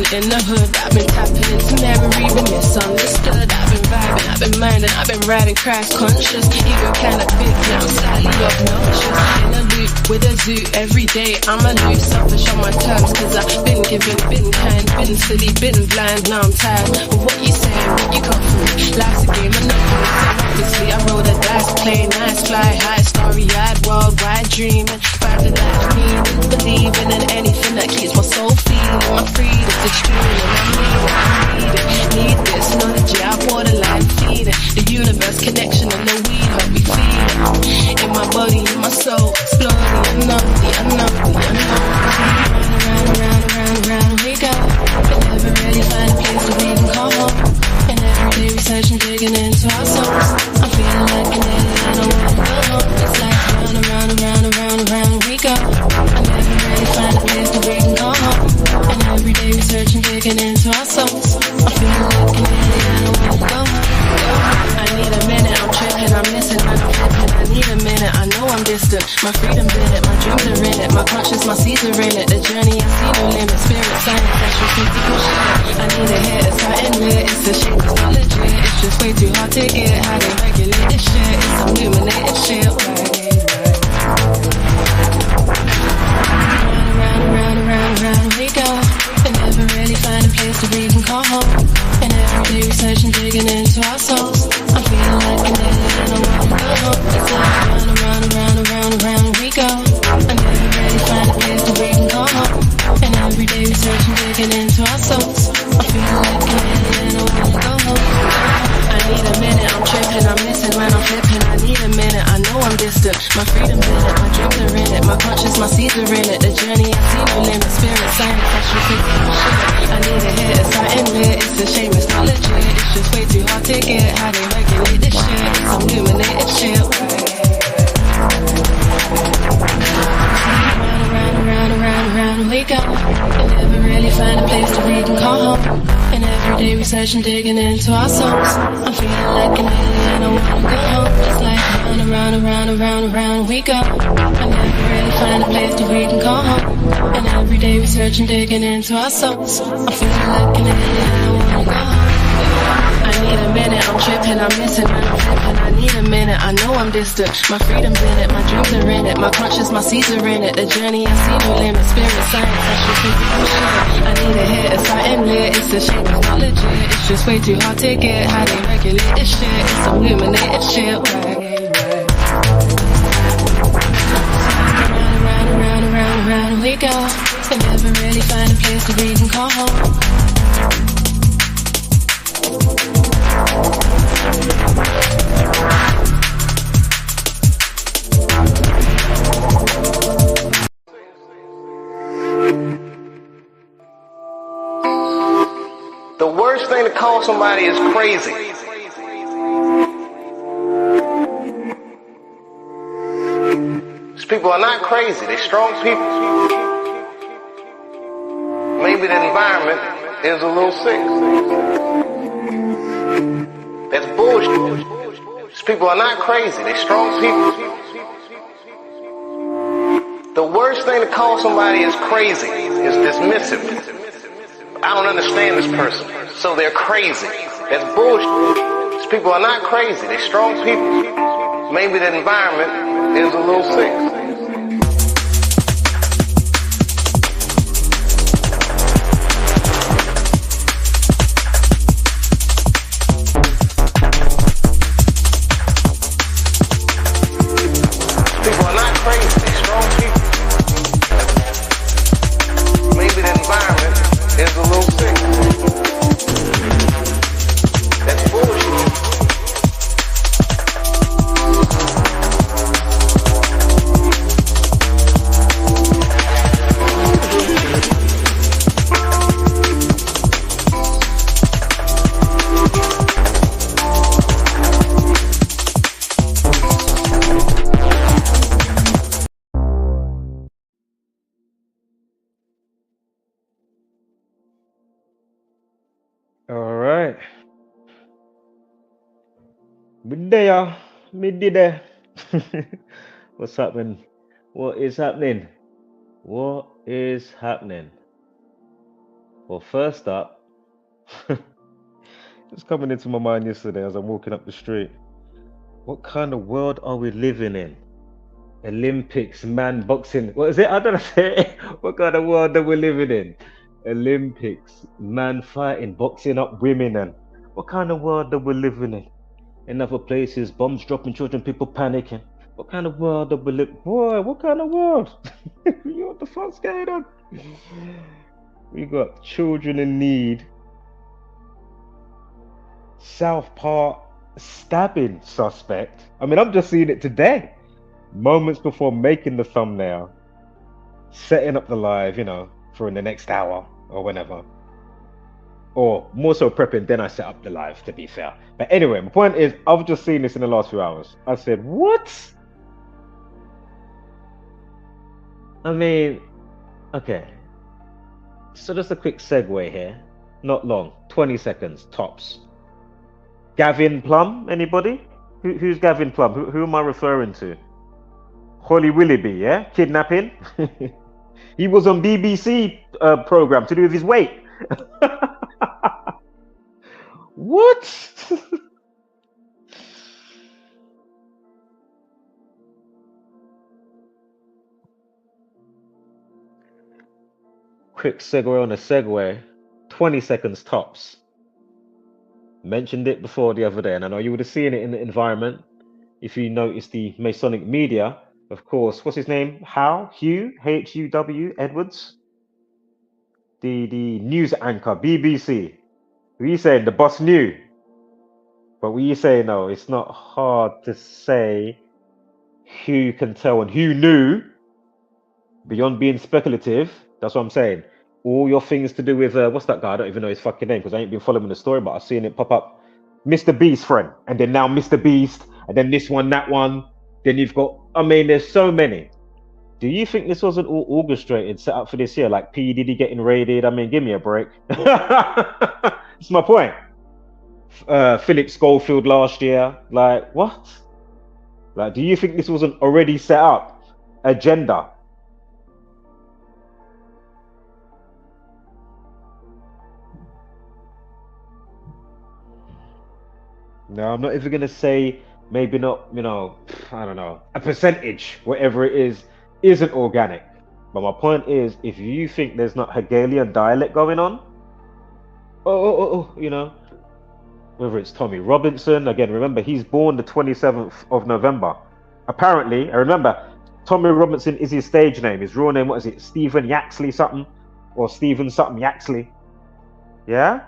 In the hood, I've been tapping into memory, been misunderstood. I've been vibing, I've been minding, I've been riding crash conscious. Ego kinda big now, slightly obnoxious. In a loop with a zoo, every day I'm a loose, selfish on my terms. Cause I've been given, been kind, been silly, been blind. Now I'm tired of what you say, what you got for me. Life's a game of numbers, so obviously I roll the dice, play nice, fly high, starry-eyed, worldwide dreaming. Find the life meaning, believing in anything that keeps my soul feeling. My freedom's extreme and I need this knowledge, yeah, I borderline feeding. The universe connection and the weed help me feed it. In my body, in my soul, slowly, unnoticed. Round we go. But never really find a place to we can call home. And every day we search and digging into our souls. I'm feeling like an alien, I don't wanna go home. It's like round we go. I never really find a place to we can call home. And every day we search and digging into our souls. I'm feeling like an alien, I don't wanna go home. I need a minute, I'm tripping, I'm missing, I'm flipping. I need a minute, I know I'm distant. My freedom's in it, my dreams are in it. My conscience, my seeds are in it. The journey, I see no limit. Spirit, science, actual physical shit. I need a hit, it's something lit. It's a shame, it's not legit. It's just way too hard to get. How they regulate this shit. It's some illuminated shit. Round we go. And never really find a place to we can call home. And every day we search and digging into our souls. I'm feeling like an alien, I don't wanna go home. It's like round we go. I never really find a place to we can call home. And every day we search and digging into our souls. I'm feeling like an alien, I don't wanna go home. I need a minute, I'm tripping, I'm missing when I'm flipping. I need a minute, I know I'm distant. My freedom's in it, my dreams are in it. My conscience, my seeds are in it. The journey, I see no limit. Spirit, science, actual physical shit. I need a hit, it's something lit. It's a shame, it's not legit. It's just way too hard to get. How they regulate this shit. It's some illuminated shit. Round we go. And never really find a place to we can call home. And every day we search and digging into our souls. I'm feeling like an alien, I wanna go home. It's like round we go. I never really find a place to we can call home. And every day we search and digging into our souls. I'm feeling like an alien, I wanna go home. I need a minute, I'm tripping, I'm missing when I'm flipping. I need a minute, I know I'm distant. My freedom's in it, my dreams are in it. My conscience, my seeds are in it. The journey, I see no limit. Spirit, science, actual physical shit. I need a hit, it's something lit. It's a shame, it's not legit. It's just way too hard to get. How they regulate this shit. It's some illuminated shit. Round we go. And never really find a place to we can call home. The worst thing to call somebody is crazy. These people are not crazy, they're strong people. Maybe the environment is a little sick. That's bullshit. These people are not crazy, they're strong people. The worst thing to call somebody is crazy is dismissive. I don't understand this person, so they're crazy. That's bullshit. These people are not crazy, they're strong people. Maybe the environment is a little sick. there. Midday there. What's happening? What is happening? What is happening? Well, first up, it's coming into my mind yesterday as I'm walking up the street. What kind of world are we living in? Olympics, man boxing. What is it? I don't know. What kind of world are we living in? Olympics, man fighting, boxing up women, and what kind of world are we living in? In other places, bombs dropping, children, people panicking. What kind of world are we living? Boy, what kind of world? What the fuck's going on? We got children in need. Southport stabbing suspect. I mean, I'm just seeing it today. Moments before making the thumbnail, setting up the live, you know, for in the next hour or whenever. Or more so prepping, then I set up the live, to be fair. But anyway, my point is, I've just seen this in the last few hours. I said, what? I mean, okay. So just a quick segue here. Not long, 20 seconds, tops. Gavin Plum, anybody? Who's Gavin Plum? Who am I referring to? Holly Willoughby, yeah? Kidnapping? He was on BBC program to do with his weight. What? Quick segue on a segue. 20 seconds tops. Mentioned it before the other day, and I know you would have seen it in the environment. If you notice the Masonic media, of course, what's his name? Hugh, H-U-W, Edwards? The news anchor, BBC. What are you saying? The boss knew. But what you say, no, it's not hard to say who can tell and who knew, beyond being speculative. That's what I'm saying. All your things to do with, what's that guy? I don't even know his fucking name because I ain't been following the story, but I've seen it pop up. Mr. Beast friend. And then now Mr. Beast. And then this one, that one. Then you've got, I mean, there's so many. Do you think this wasn't all orchestrated, set up for this year? Like P. Diddy getting raided? I mean, give me a break. That's my point. Philip Schofield last year. Like, what? Like, do you think this wasn't already set up? Agenda? No, I'm not even going to say maybe not, you know, I don't know, a percentage, whatever it is, isn't organic. But my point is, if you think there's not Hegelian dialect going on, you know, whether it's Tommy Robinson, again, remember, he's born the 27th of November. Apparently, I remember, Tommy Robinson is his stage name. His real name, what is it, Stephen Yaxley something? Or Stephen something Yaxley. Yeah?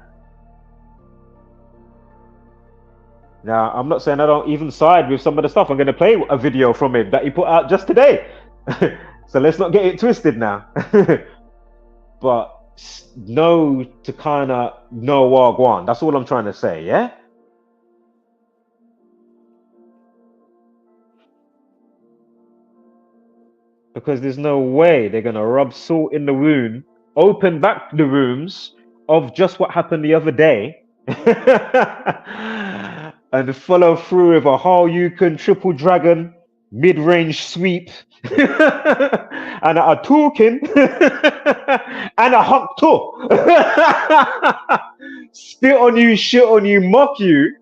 Now, I'm not saying I don't even side with some of the stuff. I'm going to play a video from him that he put out just today. So let's not get it twisted now. But know to kind of know Wagwan. That's all I'm trying to say, yeah? Because there's no way they're going to rub salt in the wound, open back the rooms of just what happened the other day. And follow through with a Haryuken triple dragon mid-range sweep and a Turkin and a Hakto. Spit on you, shit on you, mock you.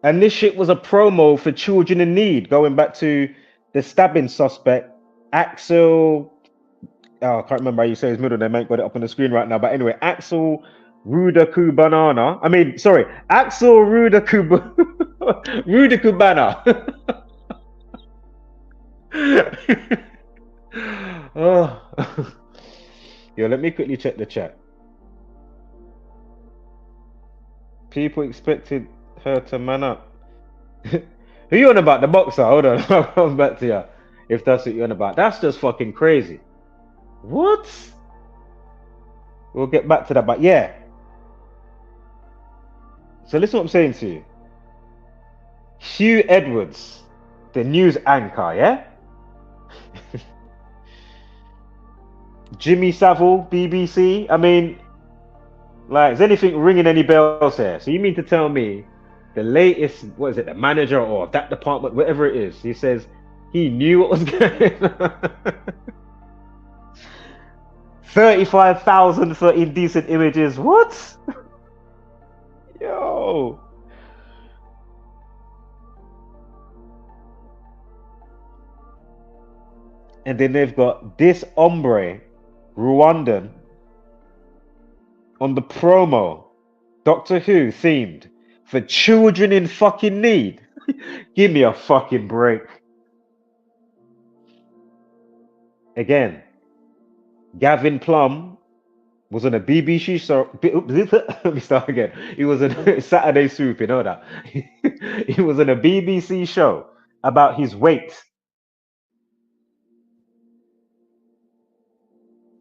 And this shit was a promo for children in need, going back to the stabbing suspect, Axel. Oh, I can't remember how you say his middle name. I ain't got it up on the screen right now. But anyway, Axel Rudakubana. I mean, sorry, Axel Rudakubana. Oh. Yo, let me quickly check the chat. People expected her to man up. Who you on about? The boxer? Hold on, I'll come back to you. If that's what you're on about. That's just fucking crazy. What? We'll get back to that, but yeah. So listen what I'm saying to you. Hugh Edwards, the news anchor, yeah? Jimmy Savile, BBC. I mean, Like, is anything ringing any bells here? So you mean to tell me the latest, what is it, the manager or that department, whatever it is, he says he knew what was going on? 35,000 for indecent images. What? Yo. And then they've got this hombre, Rwandan, on the promo, Doctor Who themed for children in fucking need. Give me a fucking break. Again, Gavin Plum was on a BBC show. Let me start again. He was on Saturday-Swoop-In, you know that. He was on a BBC show about his weight.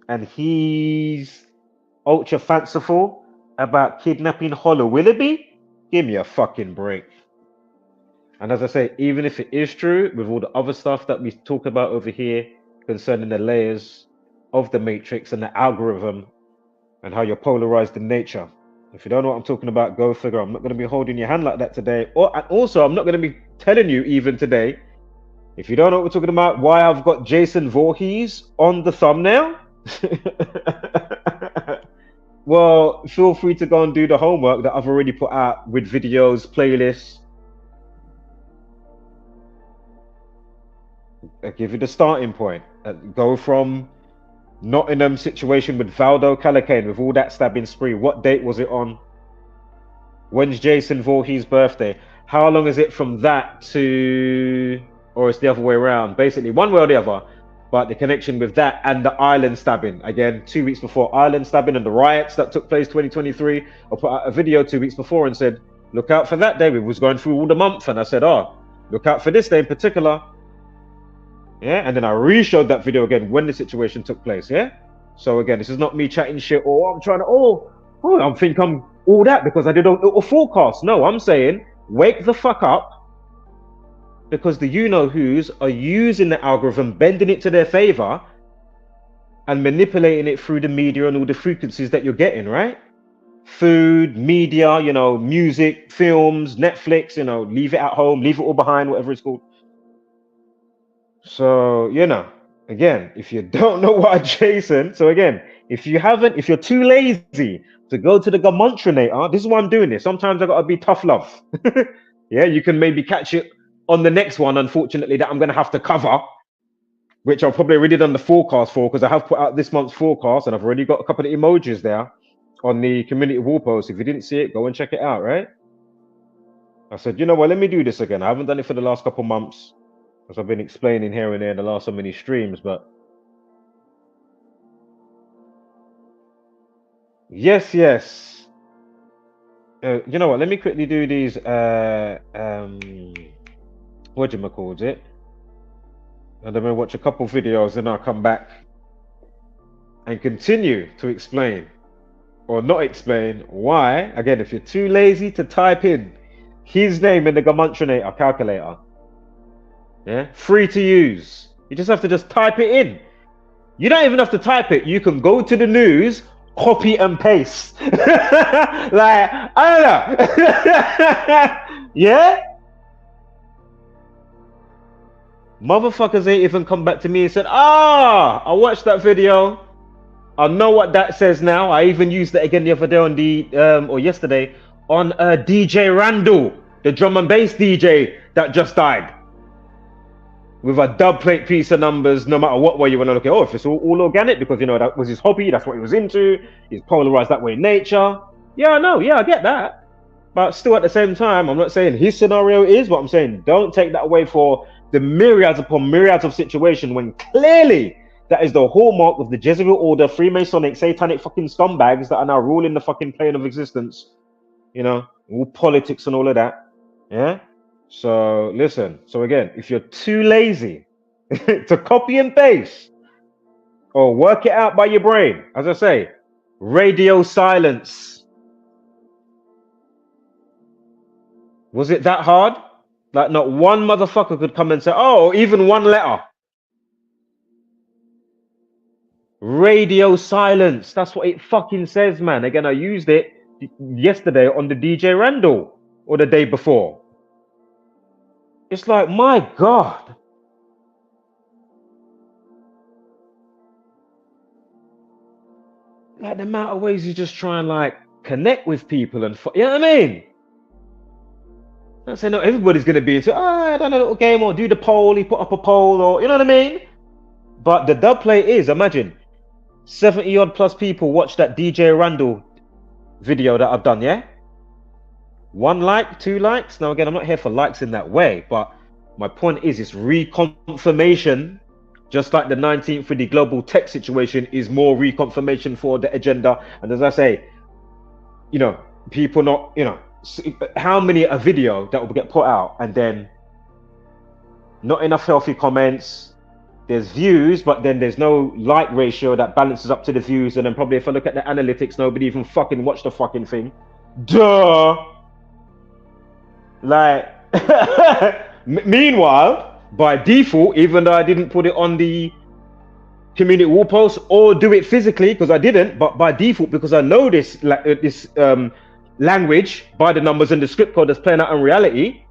And he's ultra fanciful about kidnapping Hollow Willoughby. Give me a fucking break. And as I say, even if it is true, with all the other stuff that we talk about over here concerning the layers of the matrix and the algorithm and how you're polarized in nature. If you don't know what I'm talking about, go figure. I'm not going to be holding your hand like that today. And also, I'm not going to be telling you even today, if you don't know what we're talking about, why I've got Jason Voorhees on the thumbnail. Well, feel free to go and do the homework that I've already put out with videos, playlists. I'll give you the starting point. Go from Nottingham situation with Valdo Calacane with all that stabbing spree. What date was it on? When's Jason Voorhees' birthday? How long is it from that to, or it's the other way around? Basically, one way or the other. But the connection with that and the Ireland stabbing, again, 2 weeks before Ireland stabbing and the riots that took place 2023, I put out a video 2 weeks before and said, look out for that day. We was going through all the month, and I said, oh, look out for this day in particular. Yeah, and then I re-showed that video again when the situation took place. Yeah, so again, this is not me chatting shit or I'm trying to I think I'm all that because I did a little forecast. No, I'm saying wake the fuck up. Because the you-know-whos are using the algorithm, bending it to their favor, and manipulating it through the media and all the frequencies that you're getting, right? Food, media, you know, music, films, Netflix, you know, leave it at home, leave it all behind, whatever it's called. So, you know, again, if you don't know what Jason, so again, if you're too lazy to go to the Gamontrinator, this is why I'm doing this. Sometimes I gotta be tough love. Yeah, you can maybe catch it on the next one, unfortunately, that I'm going to have to cover, which I've probably already done the forecast for, because I have put out this month's forecast, and I've already got a couple of emojis there on the community wall post. If you didn't see it, go and check it out, right? I said, you know what, let me do this again. I haven't done it for the last couple months, as I've been explaining here and there in the last so many streams, but yes. You know what, let me quickly do these, whatchamacallit, and then we'll watch a couple videos, then I'll come back and continue to explain or not explain why. Again, if you're too lazy to type in his name in the Gamontrinator calculator, yeah, free to use, you just have to just type it in. You don't even have to type it. You can go to the news, copy and paste. Like, I don't know. Yeah? Motherfuckers ain't even come back to me and said, I watched that video. I know what that says now. I even used it again the other day on the, or yesterday, on DJ Randall, the drum and bass DJ that just died. With a dub plate piece of numbers, no matter what way you want to look at it. Oh, if it's all organic, because, you know, that was his hobby, that's what he was into. He's polarized that way in nature. Yeah, I know. Yeah, I get that. But still, at the same time, I'm not saying his scenario is, but I'm saying don't take that away for the myriads upon myriads of situations when clearly that is the hallmark of the Jezebel order, Freemasonic, satanic fucking scumbags that are now ruling the fucking plane of existence. You know, all politics and all of that. Yeah? So, listen. So again, if you're too lazy to copy and paste or work it out by your brain, as I say, radio silence. Was it that hard? Like, not one motherfucker could come and say, oh, even one letter. Radio silence. That's what it fucking says, man. Again, I used it yesterday on the DJ Randall or the day before. It's like, my God. Like the amount of ways you just try and like connect with people and you know what I mean? I'm not saying not everybody's gonna be into I done a little game or do the poll, he put up a poll or you know what I mean? But the dub play is, imagine 70 odd plus people watch that DJ Randall video that I've done, yeah? 1 like, 2 likes. Now again, I'm not here for likes in that way, but my point is it's reconfirmation. Just like the 19th for the global tech situation is more reconfirmation for the agenda. And as I say, you know, people not, you know, how many a video that will get put out and then not enough healthy comments, there's views, but then there's no like ratio that balances up to the views. And then probably if I look at the analytics, nobody even fucking watched the fucking thing. Duh. Like, meanwhile, by default, even though I didn't put it on the community wall post or do it physically because I didn't, but by default, because I know this language by the numbers and the script code that's playing out in reality,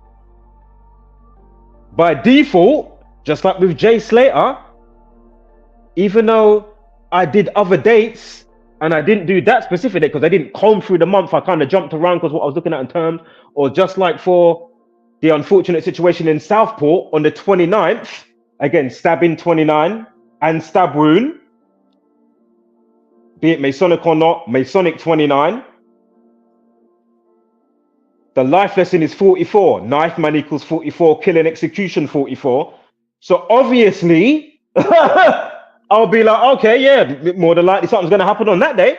by default, just like with Jay Slater, even though I did other dates and I didn't do that specific date because I didn't comb through the month, I kind of jumped around because what I was looking at in terms, or just like for the unfortunate situation in Southport on the 29th, again, Stabbin 29 and stab wound, be it Masonic or not, Masonic 29. The life lesson is 44. Knifeman equals 44, killing execution 44. So obviously, I'll be like, okay, yeah, more than likely something's going to happen on that day.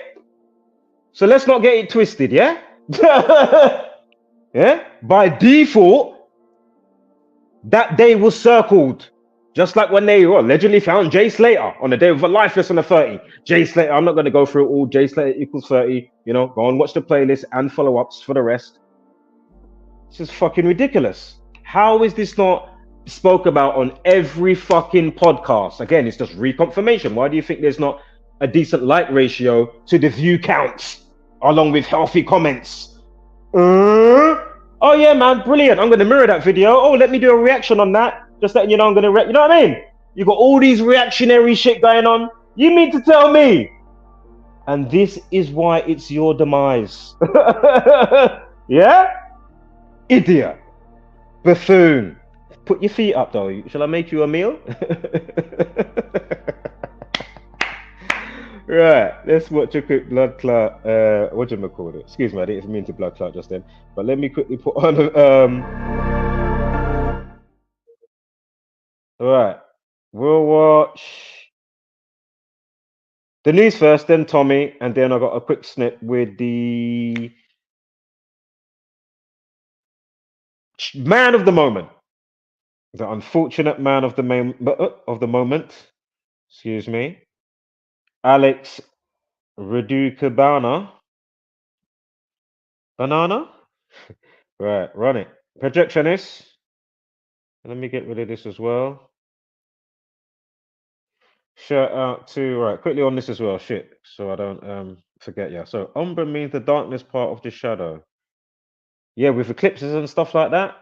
So let's not get it twisted, yeah? Yeah? By default, that day was circled. Just like when they allegedly found Jay Slater on the day of a life lesson of 30. Jay Slater, I'm not going to go through it all. Jay Slater equals 30. You know, go and watch the playlist and follow-ups for the rest. This is fucking ridiculous. How is this not spoke about on every fucking podcast? Again, it's just reconfirmation. Why do you think there's not a decent like ratio to the view counts along with healthy comments? Oh yeah, man, brilliant. I'm going to mirror that video. Oh, let me do a reaction on that. Just letting you know I'm going to you know what I mean? You got all these reactionary shit going on. You mean to tell me? And this is why it's your demise. Yeah? Idiot. Buffoon. Put your feet up though. Shall I make you a meal? Right, let's watch a quick blood clot. What do you call it? Excuse me, I didn't mean to blood clot just then. But let me quickly put on. All right, we'll watch the news first, then Tommy, and then I got a quick snip with the man of the moment, the unfortunate man of the moment. Excuse me. Alex Rudakubana. Banana? Right, run it. Projectionist. Let me get rid of this as well. Shout out to, right, quickly on this as well, shit, so I don't forget, yeah. So Umbra means the darkness part of the shadow. Yeah, with eclipses and stuff like that.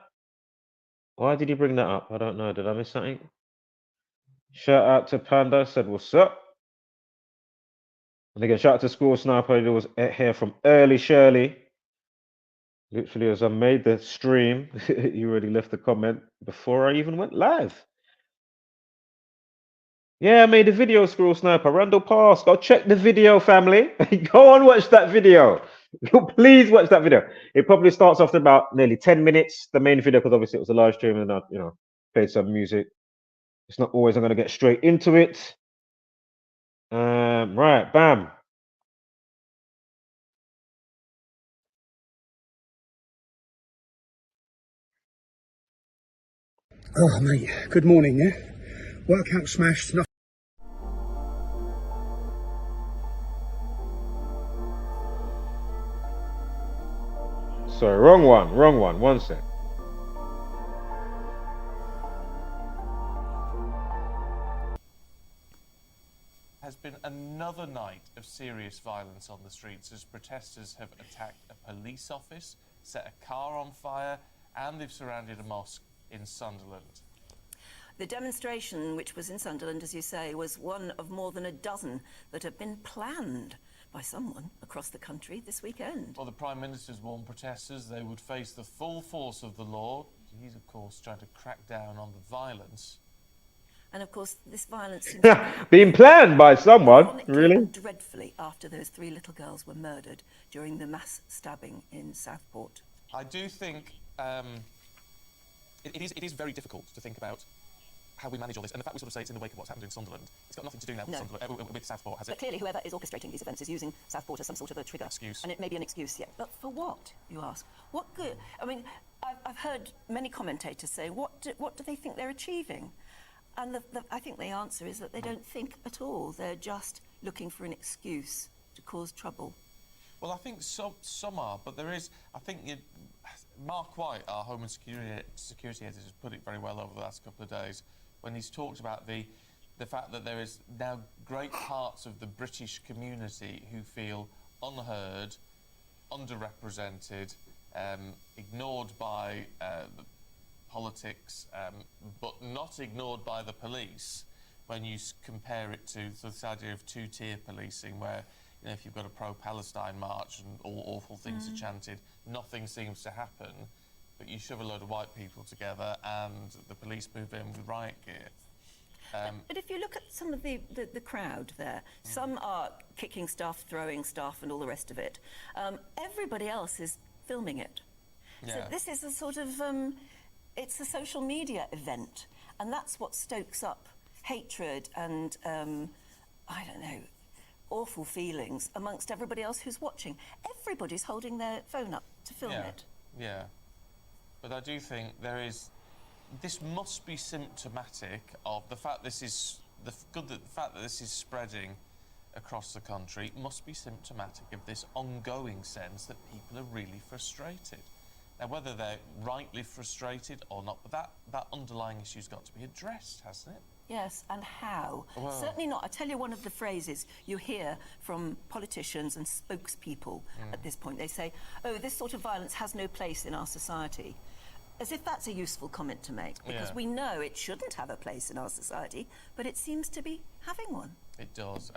Why did you bring that up? I don't know. Did I miss something? Shout out to Panda, said what's up. And again, shout out to School Sniper, who was here from early Shirley. Literally, as I made the stream, you already left a comment before I even went live. Yeah, I made a video, School Sniper. Randall Pass, go check the video, family. Go on, watch that video. Please watch that video. It probably starts after about nearly 10 minutes, the main video, because obviously it was a live stream and I, you know, played some music. It's not always I'm going to get straight into it. Right, bam. Oh, mate, good morning, yeah? Workout smashed, nothing. Sorry, wrong one, 1 sec. has been another night of serious violence on the streets as protesters have attacked a police office, set a car on fire, and they've surrounded a mosque in Sunderland. The demonstration, which was in Sunderland, as you say, was one of more than a dozen that have been planned by someone across the country this weekend. Well, the Prime Minister's warned protesters they would face the full force of the law. He's, of course, trying to crack down on the violence. And, of course, this violence seems to being planned by someone, really? Dreadfully after those 3 little girls were murdered during the mass stabbing in Southport. I do think it is very difficult to think about how we manage all this, and the fact we sort of say it's in the wake of what's happened in Sunderland, it's got nothing to do now with Southport, has it? But clearly whoever is orchestrating these events is using Southport as some sort of a trigger. Excuse. And it may be an excuse, yeah. But for what, you ask? What good? I mean, I've heard many commentators say, what do they think they're achieving? And I think the answer is that they don't think at all. They're just looking for an excuse to cause trouble. Well, I think some are, but there is, I think, Mark White, our Home and Security Editor, has put it very well over the last couple of days when he's talked about the fact that there is now great parts of the British community who feel unheard, underrepresented, ignored by the politics, but not ignored by the police when you compare it to this idea of 2-tier policing where, you know, if you've got a pro-Palestine march and all awful things are chanted, nothing seems to happen, but you shove a load of white people together and the police move in with riot gear. But if you look at some of the crowd there, some are kicking stuff, throwing stuff and all the rest of it. Everybody else is filming it. Yeah. So this is a sort of, it's a social media event, and that's what stokes up hatred and, I don't know, awful feelings amongst everybody else who's watching. Everybody's holding their phone up to film it. Yeah, but I do think this must be symptomatic of the fact this is the fact that this is spreading across the country must be symptomatic of this ongoing sense that people are really frustrated. Now, whether they're rightly frustrated or not, but that underlying issue's got to be addressed, hasn't it? Yes, and how? Well, certainly not. I tell you one of the phrases you hear from politicians and spokespeople at this point. They say, oh, this sort of violence has no place in our society. As if that's a useful comment to make, because we know it shouldn't have a place in our society, but it seems to be having one. It does.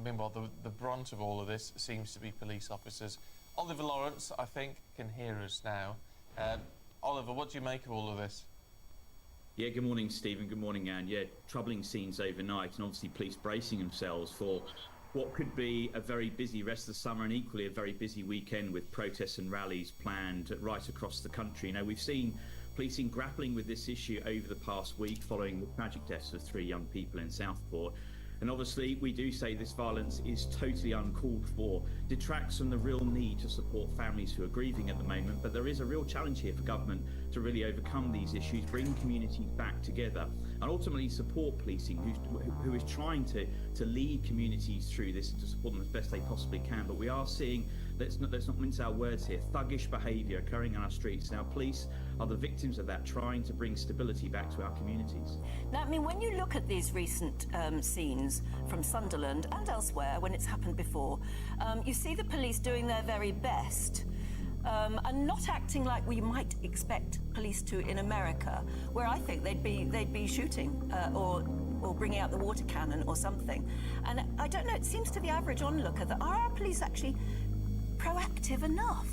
Meanwhile, the brunt of all of this seems to be police officers. Oliver Lawrence, I think, can hear us now. Oliver, what do you make of all of this? Yeah, good morning, Stephen. Good morning, Anne. Yeah, troubling scenes overnight, and obviously police bracing themselves for what could be a very busy rest of the summer and equally a very busy weekend with protests and rallies planned right across the country. Now, we've seen policing grappling with this issue over the past week following the tragic deaths of 3 young people in Southport. And obviously, we do say this violence is totally uncalled for, detracts from the real need to support families who are grieving at the moment. But there is a real challenge here for government to really overcome these issues, bring communities back together, and ultimately support policing, who is trying to lead communities through this and to support them as best they possibly can. But we are seeing, let's not mince our words here, thuggish behaviour occurring on our streets. Now, police are the victims of that, trying to bring stability back to our communities. Now, I mean, when you look at these recent scenes from Sunderland and elsewhere, when it's happened before, you see the police doing their very best and not acting like we might expect police to in America, where I think they'd be shooting or bringing out the water cannon or something. And I don't know, it seems to the average onlooker that are our police actually proactive enough?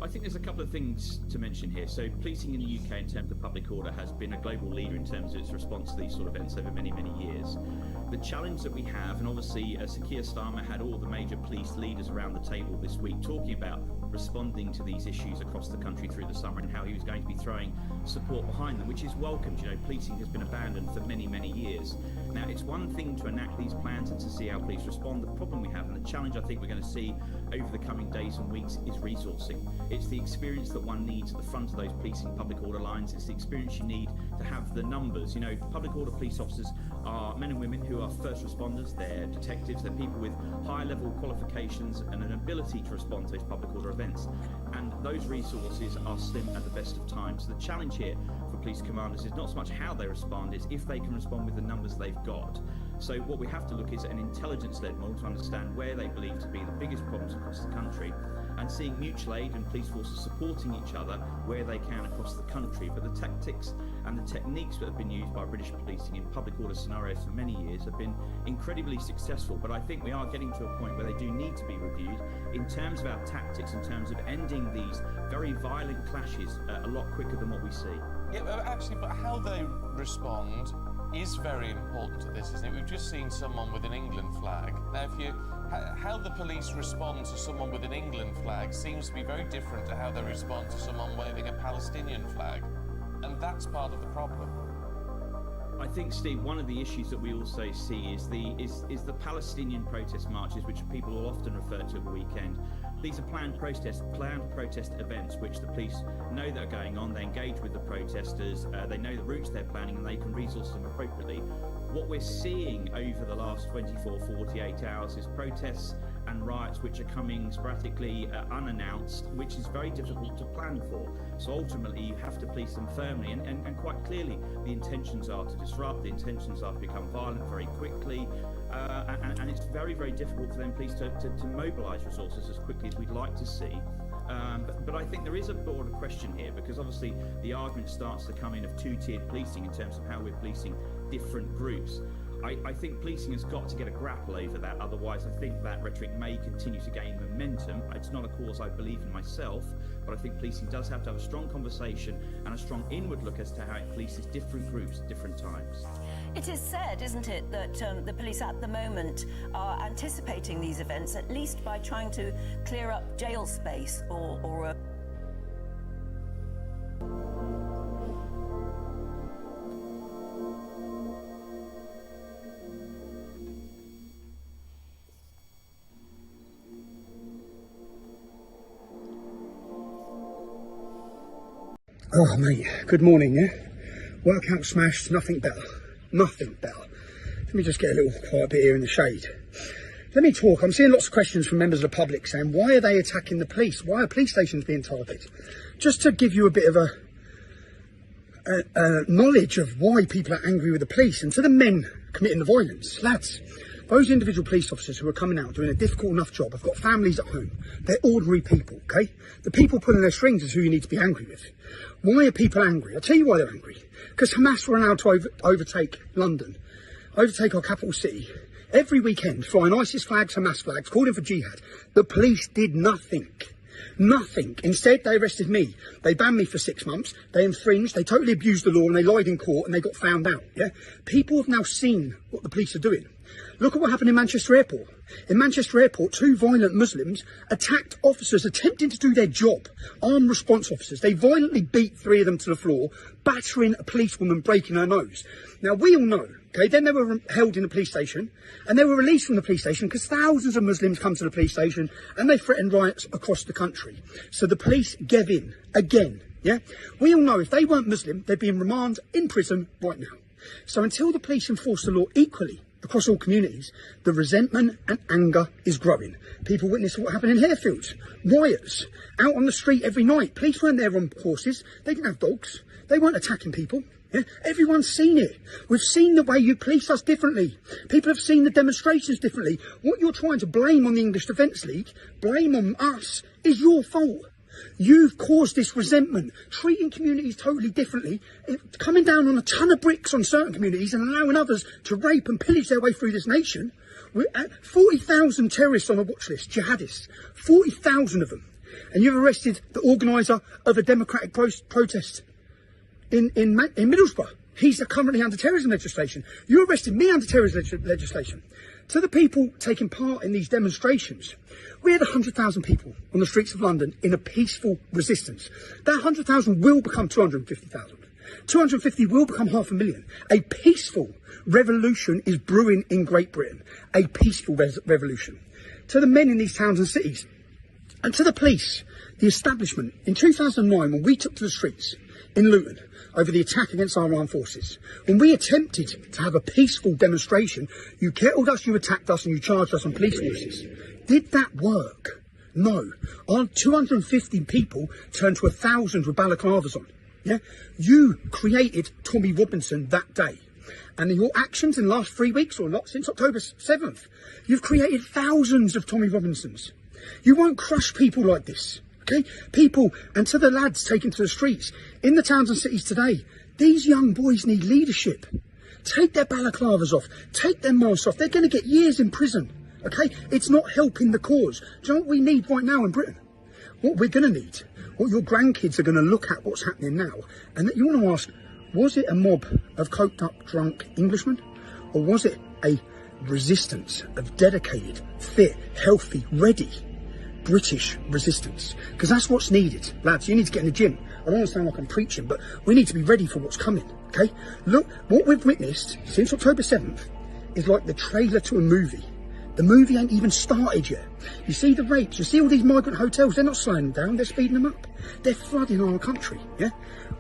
I think there's a couple of things to mention here. So policing in the UK in terms of public order has been a global leader in terms of its response to these sort of events over many, many years. The challenge that we have, and obviously Sir Keir Starmer had all the major police leaders around the table this week talking about responding to these issues across the country through the summer and how he was going to be throwing support behind them, which is welcomed. You know, policing has been abandoned for many, many years. Now, it's one thing to enact these plans and to see how police respond. The problem we have, and the challenge I think we're going to see over the coming days and weeks, is resourcing. It's the experience that one needs at the front of those policing public order lines. It's the experience you need to have the numbers. You know, public order police officers are men and women who are first responders, they're detectives, they're people with high level qualifications and an ability to respond to those public order events. And those resources are slim at the best of times. So the challenge here for police commanders is not so much how they respond, it's if they can respond with the numbers they've got. So what we have to look is at an intelligence-led model to understand where they believe to be the biggest problems across the country, and seeing mutual aid and police forces supporting each other where they can across the country. But the tactics and the techniques that have been used by British policing in public order scenarios for many years have been incredibly successful. But I think we are getting to a point where they do need to be reviewed in terms of our tactics, in terms of ending these very violent clashes a lot quicker than what we see. Yeah, but how they respond is very important to this, isn't it? We've just seen someone with an England flag. Now, how the police respond to someone with an England flag seems to be very different to how they respond to someone waving a Palestinian flag, and that's part of the problem. I think, Steve, one of the issues that we also see is the Palestinian protest marches, which people will often refer to at the weekend. These are planned protest events which the police know that are going on. They engage with the protesters, they know the routes they're planning, and they can resource them appropriately. What we're seeing over the last 24, 48 hours is protests and riots which are coming sporadically unannounced, which is very difficult to plan for. So ultimately you have to police them firmly, and quite clearly the intentions are to disrupt, the intentions are to become violent very quickly, and it's very, very difficult for them police to mobilise resources as quickly as we'd like to see. But I think there is a broader question here, because obviously the argument starts to come in of two-tiered policing in terms of how we're policing different groups. I think policing has got to get a grapple over that, otherwise I think that rhetoric may continue to gain momentum. It's not a cause I believe in myself, but I think policing does have to have a strong conversation and a strong inward look as to how it polices different groups at different times. It is said, isn't it, that the police at the moment are anticipating these events, at least by trying to clear up jail space or Oh, mate, good morning, yeah? Workout smashed, nothing better. Nothing better. Let me just get a little quiet bit here in the shade. Let me talk. I'm seeing lots of questions from members of the public saying, why are they attacking the police? Why are police stations being targeted? Just to give you a bit of a knowledge of why people are angry with the police, and to the men committing the violence, lads, those individual police officers who are coming out doing a difficult enough job have got families at home. They're ordinary people, okay? The people pulling their strings is who you need to be angry with. Why are people angry? I'll tell you why they're angry. Because Hamas were allowed to overtake London, overtake our capital city, every weekend, flying ISIS flags, Hamas flags, calling for jihad. The police did nothing. Nothing. Instead, they arrested me. They banned me for 6 months. They infringed. They totally abused the law, and they lied in court, and they got found out. Yeah, people have now seen what the police are doing. Look at what happened in Manchester Airport. In Manchester Airport, 2 violent Muslims attacked officers attempting to do their job, armed response officers. They violently beat 3 of them to the floor, battering a policewoman, breaking her nose. Now, we all know, okay, then they were held in the police station, and they were released from the police station because thousands of Muslims come to the police station and they threatened riots across the country. So the police gave in again, yeah? We all know if they weren't Muslim, they'd be in remand in prison right now. So until the police enforce the law equally across all communities, the resentment and anger is growing. People witness what happened in Harefields, riots, out on the street every night. Police weren't there on horses, they didn't have dogs, they weren't attacking people. Yeah? Everyone's seen it. We've seen the way you police us differently. People have seen the demonstrations differently. What you're trying to blame on the English Defence League, blame on us, is your fault. You've caused this resentment, treating communities totally differently, coming down on a ton of bricks on certain communities and allowing others to rape and pillage their way through this nation. We're at 40,000 terrorists on a watch list, jihadists, 40,000 of them. And you've arrested the organiser of a democratic protest in Middlesbrough. He's currently under terrorism legislation. You arrested me under terrorism legislation. To the people taking part in these demonstrations, we had 100,000 people on the streets of London in a peaceful resistance. That 100,000 will become 250,000. 250 will become 500,000. A peaceful revolution is brewing in Great Britain. A peaceful revolution. To the men in these towns and cities, and to the police, the establishment, in 2009, when we took to the streets in Luton over the attack against our armed forces, when we attempted to have a peaceful demonstration, you kettled us, you attacked us, and you charged us on police forces. Did that work? No. Our 250 people turned to 1,000 with balaclavas on. Yeah? You created Tommy Robinson that day. And in your actions in the last 3 weeks or not, since October 7th, you've created thousands of Tommy Robinsons. You won't crush people like this, okay? People, and to the lads taken to the streets, in the towns and cities today, these young boys need leadership. Take their balaclavas off, take their masks off. They're going to get years in prison, okay? It's not helping the cause. Do you know what we need right now in Britain? What we're going to need, what your grandkids are going to look at what's happening now, and that you want to ask, was it a mob of coked up, drunk Englishmen? Or was it a resistance of dedicated, fit, healthy, ready British resistance? Because that's what's needed. Lads, you need to get in the gym. I don't understand like I'm preaching, but we need to be ready for what's coming, okay? Look, what we've witnessed since October 7th is like the trailer to a movie. The movie ain't even started yet. You see the rapes, you see all these migrant hotels, they're not slowing them down, they're speeding them up. They're flooding our country, yeah?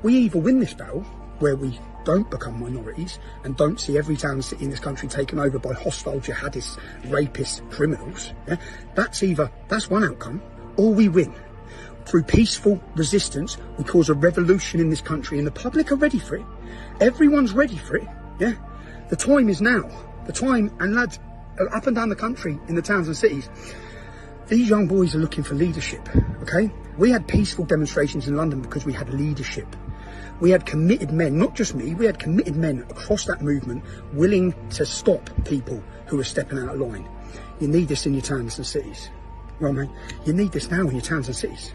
We either win this battle, where we don't become minorities and don't see every town and city in this country taken over by hostile jihadists, rapists, criminals, yeah? That's one outcome, or we win. Through peaceful resistance, we cause a revolution in this country, and the public are ready for it. Everyone's ready for it, yeah? The time is now. The time, and lads, up and down the country, in the towns and cities, these young boys are looking for leadership, okay? We had peaceful demonstrations in London because we had leadership. We had committed men, not just me, we had committed men across that movement willing to stop people who are stepping out of line. You need this in your towns and cities. Well, mate, you need this now in your towns and cities.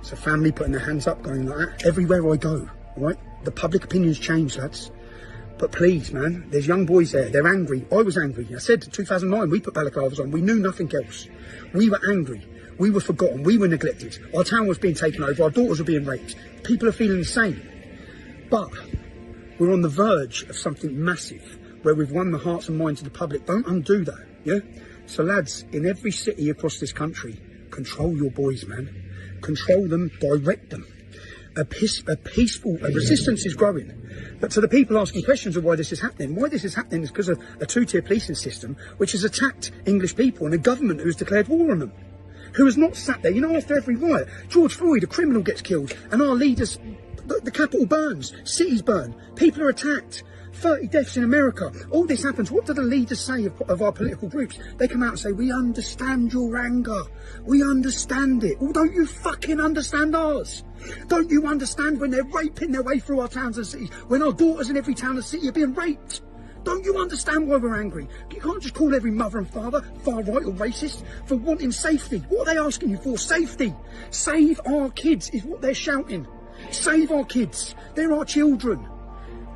So family putting their hands up, going like that, everywhere I go, all right? The public opinion's changed, lads. But please, man, there's young boys there, they're angry. I was angry. I said in 2009, we put balaclavas on, we knew nothing else. We were angry, we were forgotten, we were neglected. Our town was being taken over, our daughters were being raped. People are feeling the same. But we're on the verge of something massive, where we've won the hearts and minds of the public. Don't undo that, yeah? So lads, in every city across this country, control your boys, man. Control them, direct them. A resistance is growing. But to the people asking questions of why this is happening is because of a two-tier policing system which has attacked English people, and a government who has declared war on them, who has not sat there. You know, after every riot, George Floyd, a criminal, gets killed, and our leaders, the capital burns, cities burn, people are attacked, 30 deaths in America. All this happens. What do the leaders say of our political groups? They come out and say, we understand your anger. We understand it. Well, don't you fucking understand ours? Don't you understand when they're raping their way through our towns and cities? When our daughters in every town and city are being raped? Don't you understand why we're angry? You can't just call every mother and father far right or racist for wanting safety. What are they asking you for? Safety. Save our kids is what they're shouting. Save our kids. They're our children.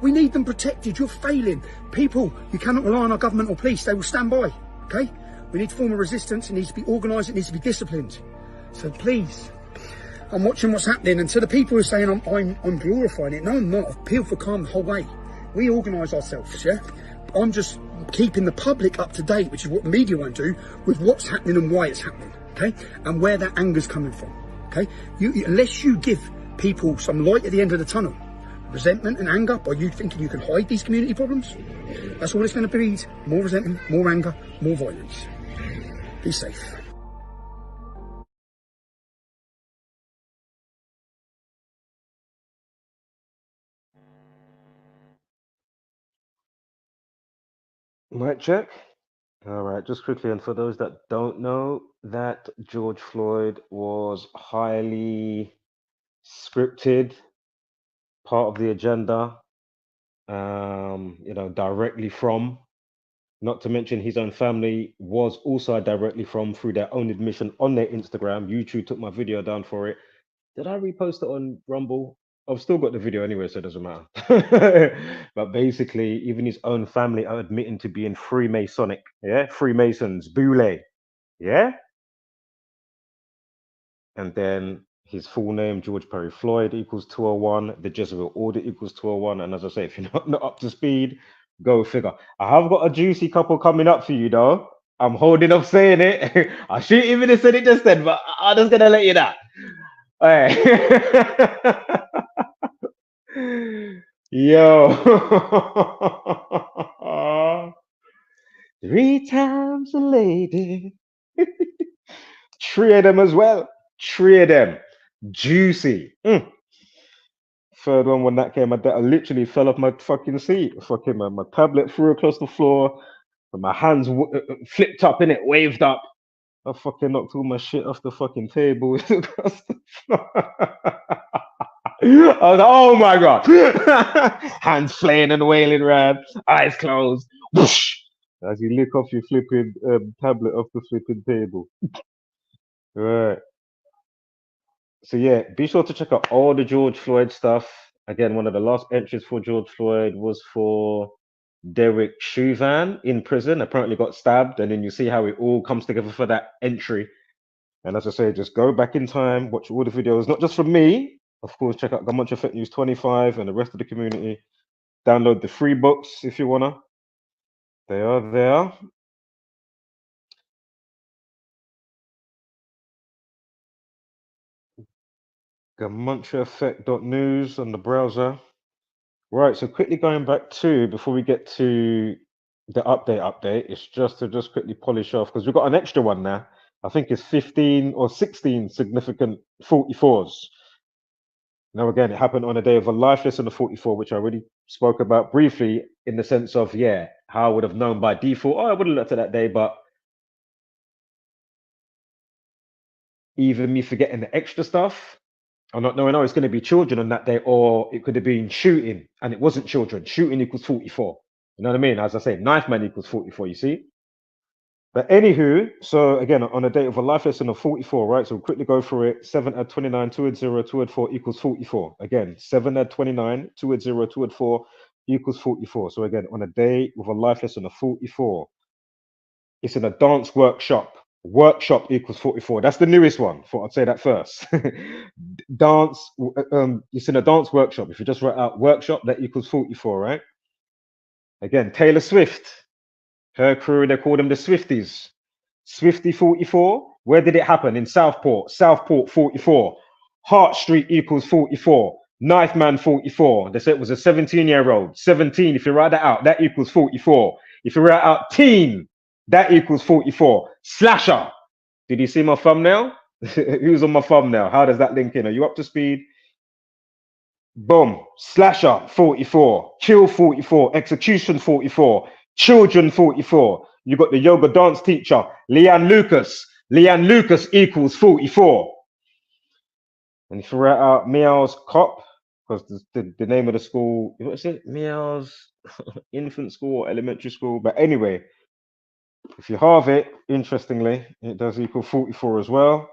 We need them protected. You're failing. People, you cannot rely on our government or police. They will stand by, okay? We need to form a resistance. It needs to be organised. It needs to be disciplined. So please, I'm watching what's happening. And to the people who are saying I'm glorifying it, no, I'm not. I've peeled for calm the whole way. We organise ourselves, yeah? I'm just keeping the public up to date, which is what the media won't do, with what's happening and why it's happening, okay? And where that anger's coming from, okay? Unless you give people some light at the end of the tunnel, resentment and anger by you thinking you can hide these community problems, that's all it's going to breed. More resentment, more anger, more violence. Be safe. Mic check. All right, just quickly, and for those that don't know, that George Floyd was highly scripted, part of the agenda, directly from, not to mention his own family was also directly from, through their own admission on their Instagram. YouTube took my video down for it. Did I repost it on Rumble? I've still got the video anyway, so it doesn't matter. But basically, even his own family are admitting to being Freemasonic. Yeah, Freemasons, Boule. Yeah. And then his full name, George Perry Floyd, equals 201. The Jezebel Order equals 201. And as I say, if you're not up to speed, go figure. I have got a juicy couple coming up for you, though. I'm holding off saying it. I shouldn't even have said it just then, but I'm just going to let you know. All right. Yo. 3 times a lady. 3 of them as well. 3 of them. Juicy. Third one, when that came, I literally fell off my fucking seat. Fucking my tablet flew across the floor, and my hands flipped up in it, waved up. I fucking knocked all my shit off the fucking table across the floor. I was like, oh my god! Hands flaying and wailing around, eyes closed. Whoosh! As you lick off your flipping tablet off the flipping table. Right. So yeah, be sure to check out all the George Floyd stuff. Again, one of the last entries for George Floyd was for Derek Chauvin in prison. Apparently got stabbed, and then you see how it all comes together for that entry. And as I say, just go back in time, watch all the videos, not just from me. Of course, check out Gamuncha Effect News 25 and the rest of the community. Download the free books if you wanna. They are there. GamunchaEffect.news on the browser. Right, so quickly going back to, before we get to the update, it's just to quickly polish off, because we've got an extra one now. I think it's 15 or 16 significant 44s. Now, again, it happened on a day of a life lesson of 44, which I already spoke about briefly in the sense of, yeah, how I would have known by default. Oh, I would have looked at that day, but even me forgetting the extra stuff, or not knowing, oh, it's going to be children on that day, or it could have been shooting, and it wasn't children. Shooting equals 44. You know what I mean? As I say, Knifeman equals 44, you see? But anywho, so again, on a date of a life lesson of 44, right? So we'll quickly go through it. 7 add 29, 2 add 0, 2 add 4 equals 44. Again, 7 add 29, 2 add 0, 2 add 4 equals 44. So again, on a day with a life lesson of 44, it's in a dance workshop. Workshop equals 44. That's the newest one. Thought I'd say that first. Dance, it's in a dance workshop. If you just write out workshop, that equals 44, right? Again, Taylor Swift. Her crew, they call them the Swifties. Swiftie 44. Where did it happen? In Southport. Southport 44. Hart Street equals 44. Knifeman 44. They said it was a 17-year-old. 17, if you write that out, that equals 44. If you write out teen, that equals 44. Slasher. Did you see my thumbnail? Who's on my thumbnail? How does that link in? Are you up to speed? Boom. Slasher 44. Kill 44. Execution 44. Children 44. You got the yoga dance teacher, Leanne Lucas. Leanne Lucas equals 44. And if you write out Meols Cop, because the name of the school, what is it? Meols Infant School or Elementary School. But anyway, if you halve it, interestingly, it does equal 44 as well.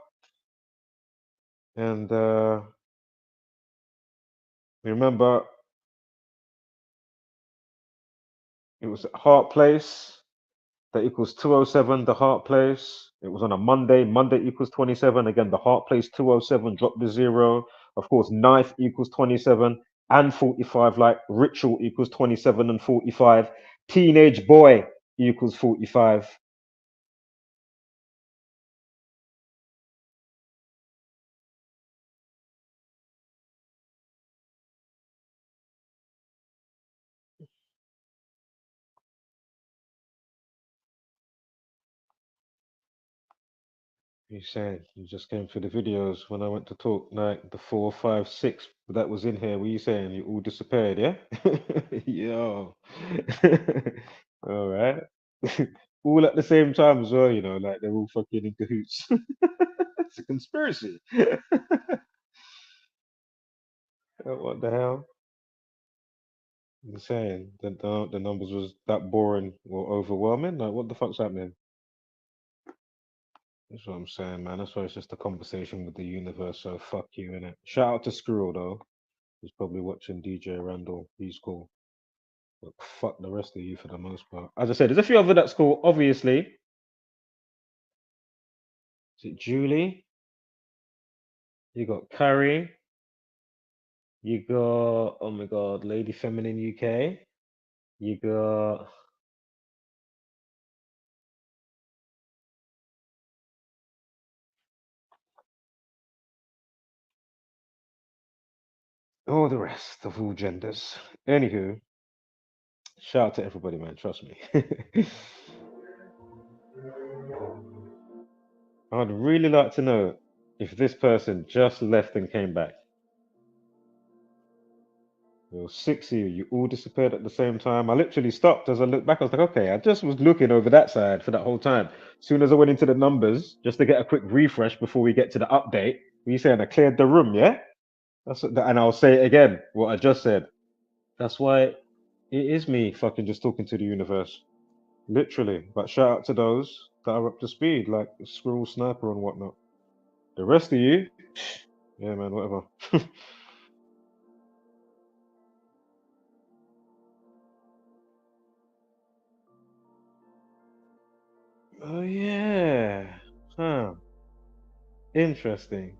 And remember, it was at Hart Place. That equals 207, the Hart Place. It was on a Monday. Monday equals 27. Again, the Hart Place 207, drop the 0. Of course, knife equals 27 and 45, like ritual equals 27 and 45. Teenage boy equals 45. You saying you just came through the videos when I went to talk, like the 4, 5, 6 that was in here. Were you saying you all disappeared? Yeah, yo, all right, all at the same time as well. You know, like they're all fucking in cahoots. It's a conspiracy. What the hell? You saying that the numbers was that boring or overwhelming? Like, what the fuck's happening? That's what I'm saying, man. That's why it's just a conversation with the universe. So fuck you, innit? Shout out to Squirrel though. He's probably watching DJ Randall. He's cool. But fuck the rest of you for the most part. As I said, there's a few other that's cool. Obviously, is it Julie? You got Carrie. You got, oh my god, Lady Feminine UK. You got all the rest of all genders. Anywho, shout out to everybody, man. Trust me. I'd really like to know if this person just left and came back. There were 6 of you. You all disappeared at the same time. I literally stopped as I looked back. I was like, okay, I just was looking over that side for that whole time. As soon as I went into the numbers, just to get a quick refresh before we get to the update, we saying I cleared the room, yeah? And I'll say it again, what I just said. That's why it is me fucking just talking to the universe. Literally. But shout out to those that are up to speed, like Squirrel Sniper and whatnot. The rest of you, yeah, man, whatever. Oh yeah. Huh. Interesting.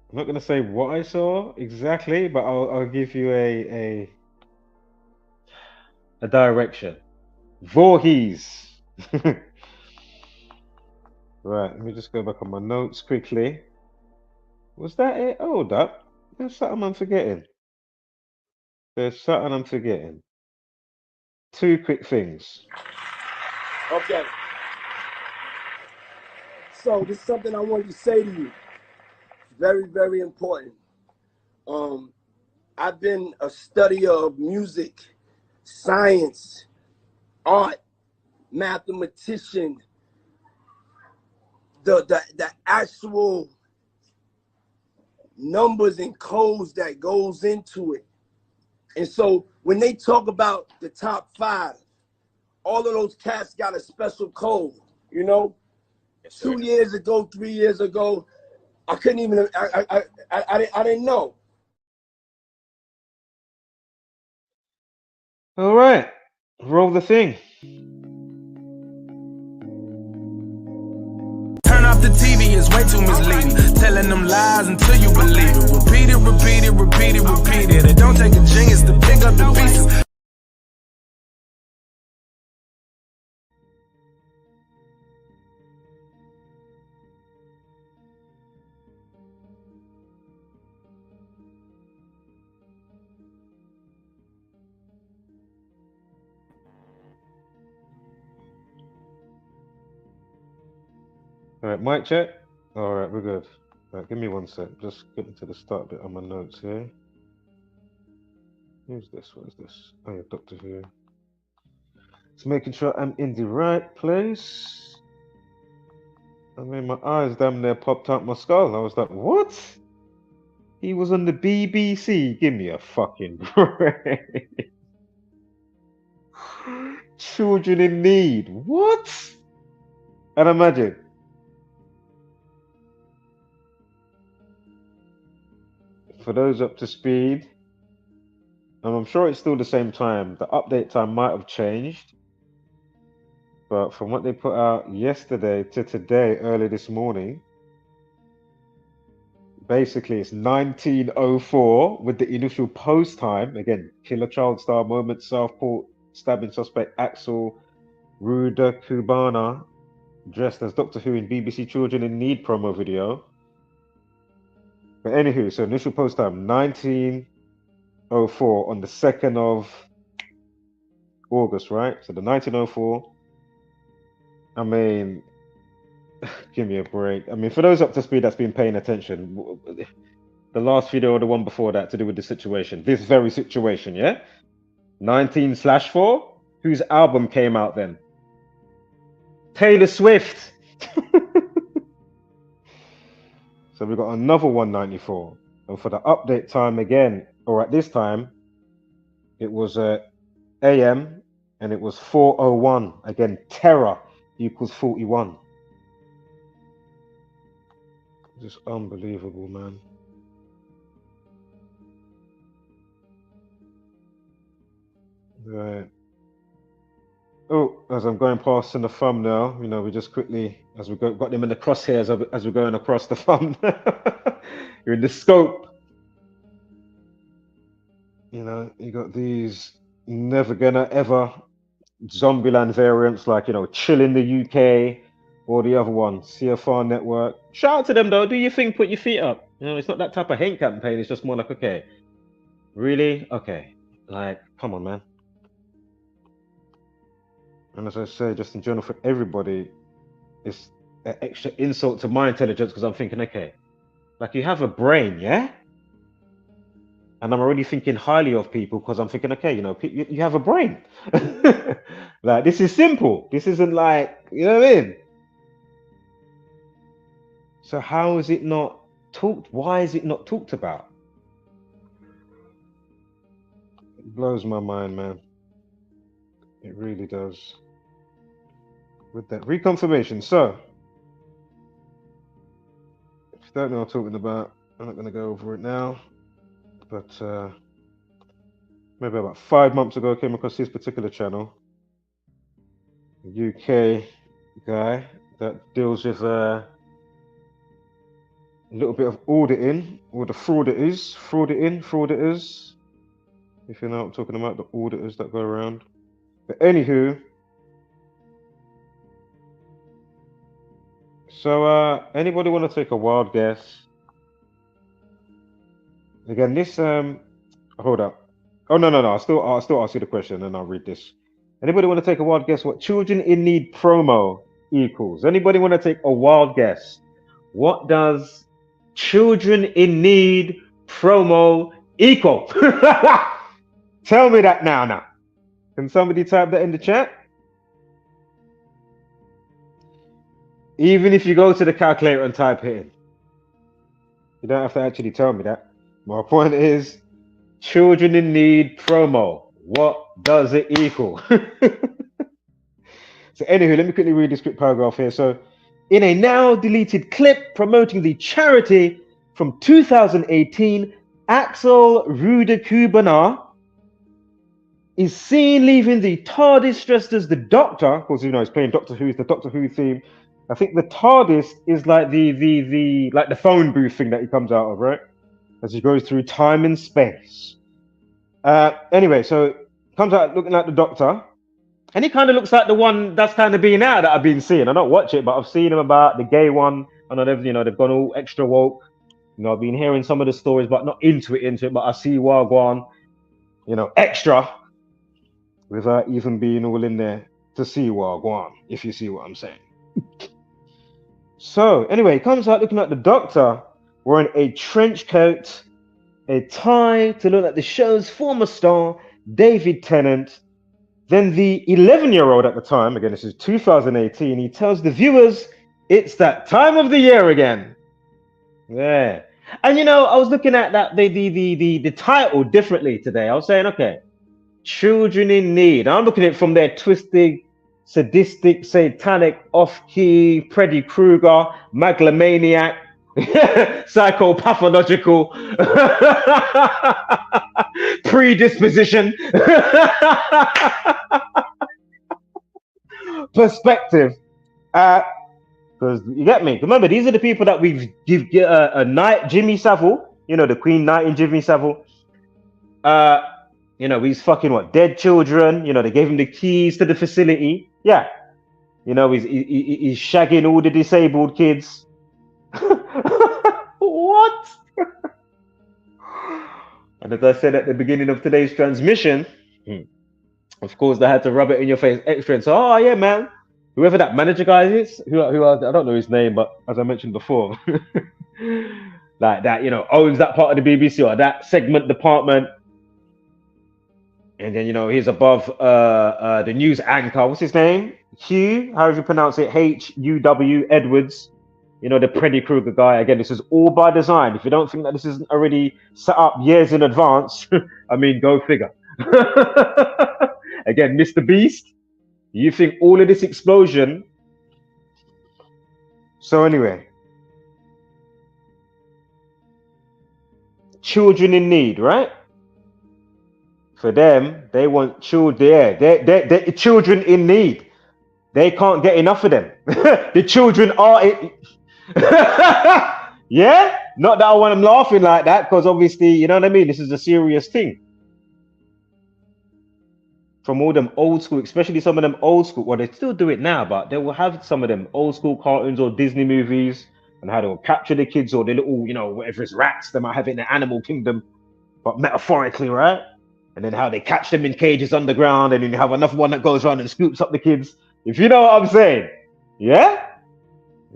I'm not gonna say what I saw exactly, but I'll give you a direction. Voorhees. Right, let me just go back on my notes quickly. Was that it? Hold up. There's something I'm forgetting. There's something I'm forgetting. 2 quick things. Okay. So this is something I wanted to say to you. Very, very important. I've been a studier of music, science, art, mathematician, the actual numbers and codes that goes into it. And so when they talk about the top 5, all of those cats got a special code, you know? Yes, 2 years ago, 3 years ago, I couldn't even, I didn't know. All right, roll the thing. Turn off the TV, it's way too misleading. Telling them lies until you believe it. Repeat it, repeat it, repeat it, repeat it. It don't take a genius to pick up the pieces. All right, mic check. All right, we're good. All right, give me 1 sec. Just getting to the start bit on my notes here. Who's this? What is this? Oh, yeah, Doctor Who. Just making sure I'm in the right place. I mean, my eyes damn near popped out my skull. I was like, what? He was on the BBC. Give me a fucking break. Children in need. What? And imagine. For those up to speed, and I'm sure it's still the same time. The update time might have changed. But from what they put out yesterday to today, early this morning, basically it's 1904 with the initial post time. Again, killer child star moment, Southport, stabbing suspect Axel Rudakubana, dressed as Doctor Who in BBC Children in Need promo video. But anywho, so initial post time 1904 on the 2nd of August, right? So the 1904. I mean, give me a break. I mean, for those up to speed that's been paying attention, the last video or the one before that to do with the situation, this very situation, yeah? 19/4, whose album came out then? Taylor Swift. So we got another 194. And for the update time again, or at this time, it was AM and it was 4:01. Again, terror equals 41. Just unbelievable, man. Right. Oh, as I'm going past in the thumbnail, you know, we just quickly, as we got them in the crosshairs as we're going across the thumb. You're in the scope. You know, you got these never gonna ever Zombieland variants like, you know, Chill in the UK or the other one, CFR Network. Shout out to them though. Do your thing, put your feet up. You know, it's not that type of hate campaign. It's just more like, okay, really? Okay. Like, come on, man. And as I say, just in general for everybody, it's an extra insult to my intelligence because I'm thinking, okay, like you have a brain, yeah? and I'm already thinking highly of people because I'm thinking, okay, you know, you have a brain. Like, this is simple. This isn't like, you know what I mean? So how is it not talked? Why is it not talked about? It blows my mind, man. It really does. With that reconfirmation. So, if you don't know what I'm talking about, I'm not going to go over it now. But maybe about 5 months ago, I came across this particular channel. A UK guy that deals with a little bit of auditing, or the frauditors, if you know what I'm talking about, the auditors that go around. But anywho, so anybody want to take a wild guess? Again, this hold up. Oh no, I'll still ask you the question and I'll read this. Anybody want to take a wild guess what Children in Need promo equals? Anybody want to take a wild guess? What does Children in Need promo equal? Tell me that now. Can somebody type that in the chat? Even if you go to the calculator and type it in. You don't have to actually tell me that. My point is, Children in Need promo. What does it equal? So anywho, let me quickly read this quick paragraph here. So, in a now deleted clip promoting the charity from 2018, Axel Rudakubana is seen leaving the TARDIS dressed as the Doctor. Of course, you know, he's playing Doctor Who. It's the Doctor Who theme. I think the TARDIS is like the phone booth thing that he comes out of, right? As he goes through time and space. Anyway, so comes out looking like the Doctor, and he kind of looks like the one that's kind of been out that I've been seeing. I don't watch it, but I've seen him about the gay one. I know they've gone all extra woke. You know, I've been hearing some of the stories, but not into it. But I see Wagwan, you know, extra, without even being all in there to see Wagwan, if you see what I'm saying. So anyway, he comes out looking like the Doctor, wearing a trench coat, a tie to look like the show's former star, David Tennant. Then the 11-year-old at the time, again, this is 2018, he tells the viewers, it's that time of the year again. Yeah. And you know, I was looking at that the title differently today. I was saying, okay, Children in Need. I'm looking at it from their twisted, sadistic, satanic, off-key, Freddy Krueger, megalomaniac, psychopathological predisposition perspective. Because you get me. Remember, these are the people that we've give a knight, Jimmy Savile, you know, the Queen Knight in Jimmy Savile. You know, he's fucking what, dead children. You know, they gave him the keys to the facility. Yeah. You know, he's shagging all the disabled kids. What? And as I said at the beginning of today's transmission, of course, they had to rub it in your face extra and say, oh, yeah, man. Whoever that manager guy is, who I don't know his name, but as I mentioned before, like that, you know, owns that part of the BBC or that segment department. And then, you know, he's above the news anchor. What's his name? Hugh, however you pronounce it, H-U-W, Edwards. You know, the Freddy Krueger guy. Again, this is all by design. If you don't think that this isn't already set up years in advance, I mean, go figure. Again, Mr. Beast, you think all of this explosion. So anyway, Children in Need, right? For them, they want children. They're children in need. They can't get enough of them. The children are it. Yeah, not that I want them laughing like that, because obviously, you know what I mean. This is a serious thing. From all them old school, especially some of them old school. Well, they still do it now, but they will have some of them old school cartoons or Disney movies, and how they will capture the kids or the little, you know, whatever it's rats. They might have it in the animal kingdom, but metaphorically, right? And then how they catch them in cages underground, and then you have another one that goes around and scoops up the kids. If you know what I'm saying, yeah.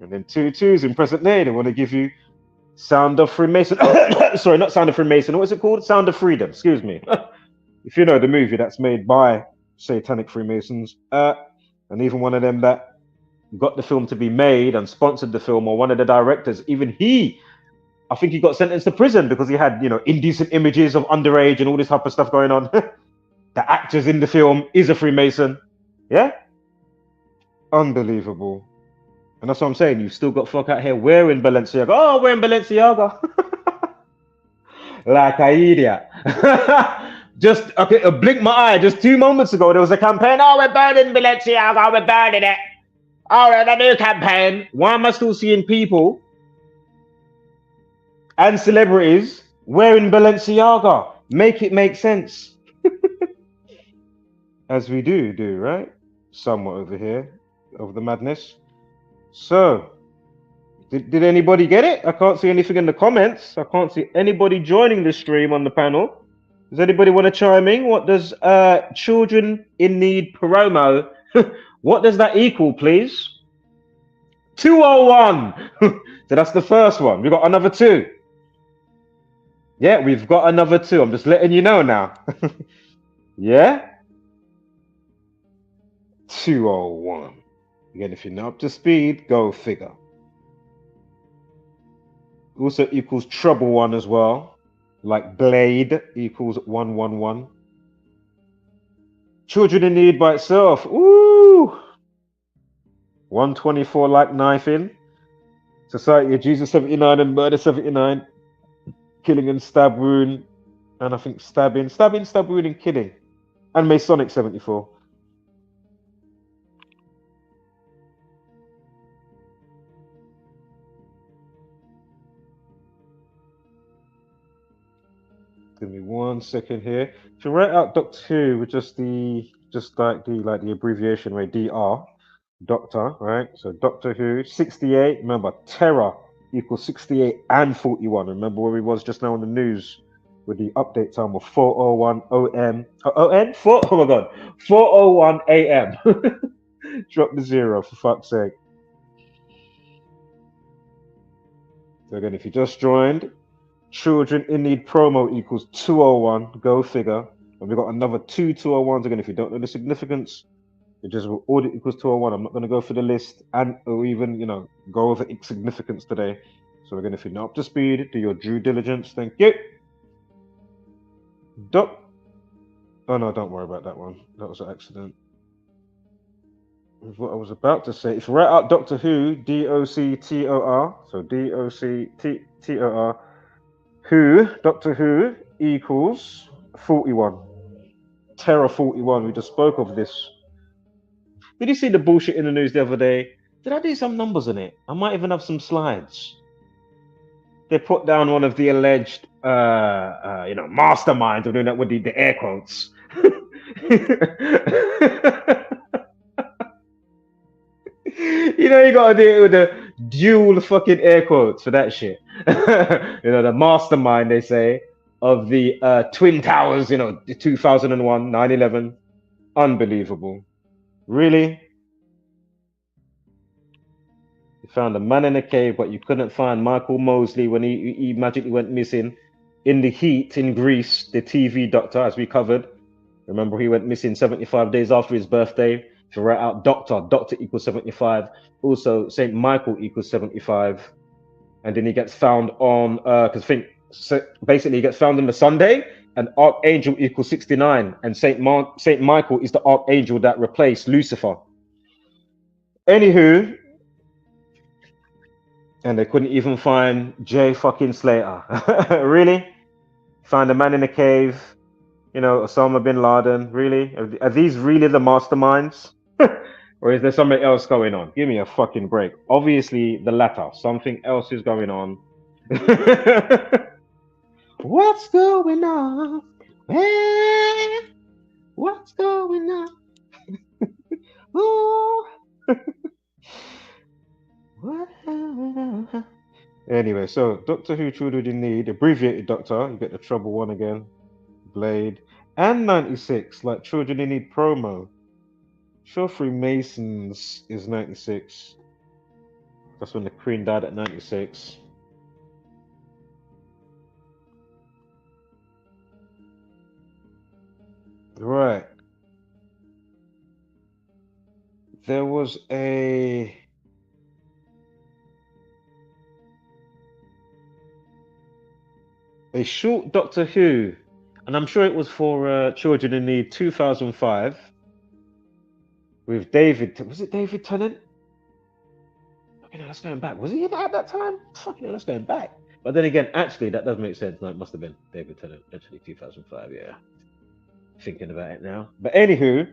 And then 2 in present day, they want to give you Sound of Freemason. Sorry, not Sound of Freemason. What is it called? Sound of Freedom. Excuse me. If you know the movie that's made by Satanic Freemasons, and even one of them that got the film to be made and sponsored the film, or one of the directors, even he, I think he got sentenced to prison because he had, indecent images of underage and all this type of stuff going on. The actors in the film is a Freemason. Yeah? Unbelievable. And that's what I'm saying. You've still got folk out here wearing Balenciaga. Oh, wearing Balenciaga. Like an idiot. Just, okay, blink my eye. Just 2 moments ago, there was a campaign. Oh, we're burning Balenciaga. We're burning it. Oh, a new campaign. Why am I still seeing people and celebrities wearing Balenciaga? Make it make sense. As we do, right? Somewhat over here of the madness. So, did anybody get it? I can't see anything in the comments. I can't see anybody joining the stream on the panel. Does anybody want to chime in? What does Children in Need promo, what does that equal, please? 201. So that's the first one. We've got another 2. Yeah, we've got another 2. I'm just letting you know now. Yeah? 201. Again, if you're not up to speed, go figure. Also equals Trouble 1 as well. Like Blade equals 111. Children in Need by itself. Ooh! 124 like Knifing. Society of Jesus 79 and Murder 79. Killing and Stab Wound. And I think Stabbin, Stab Wound and Killing. And Masonic 74. Give me 1 second here. If you write out Doctor Who with just the abbreviation, right? DR, Doctor, right? So Doctor Who 68. Remember, Terror equals 68 and 41. Remember where we was just now on the news with the update time of 4:01 OM. Oh my God, 4:01 AM. Drop the 0 for fuck's sake. So again, if you just joined, Children in Need promo equals 201. Go figure. And we've got another 2 201s. Again, if you don't know the significance, it just audit equals 201. I'm not going to go through the list or even, go over its significance today. So again, if you're not up to speed, do your due diligence. Thank you. Oh no, don't worry about that one. That was an accident. What I was about to say. If you write out Doctor Who, DOCTOR, so DOCTOR, Who, Doctor Who equals 41. Terror 41. We just spoke of this. Did you see the bullshit in the news the other day? Did I do some numbers on it? I might even have some slides. They put down one of the alleged, masterminds. I'm doing that with the air quotes. You gotta do it with the dual fucking air quotes for that shit. The mastermind, they say, of the Twin Towers, the 2001, 9/11. Unbelievable. Really? You found a man in a cave, but you couldn't find Michael Mosley when he magically went missing. In the Heat in Greece, the TV doctor, as we covered. Remember, he went missing 75 days after his birthday. If you write out Doctor equals 75. Also, St. Michael equals 75. And then he gets found on, basically he gets found on the Sunday, and Archangel equals 69. And St. Michael is the Archangel that replaced Lucifer. Anywho, and they couldn't even find Jay fucking Slater. Really? Find a man in a cave, Osama bin Laden. Really? Are these really the masterminds? Or is there something else going on? Give me a fucking break. Obviously, the latter. Something else is going on. What's going on? Hey, what's going on? Oh. Anyway, so Doctor Who Children in Need, abbreviated Doctor, you get the Trouble 1 again, Blade, and 96, like Children in Need promo. Sure, Freemasons is 96. That's when the Queen died at 96. Right. There was a short Doctor Who, and I'm sure it was for Children in Need 2005 with David. Was it David Tennant? Fucking hell, that's going back. Was he at that time? Fucking hell, that's going back. But then again, actually, that does make sense. No, it must have been David Tennant. Actually, 2005. Yeah. Thinking about it now. But anywho,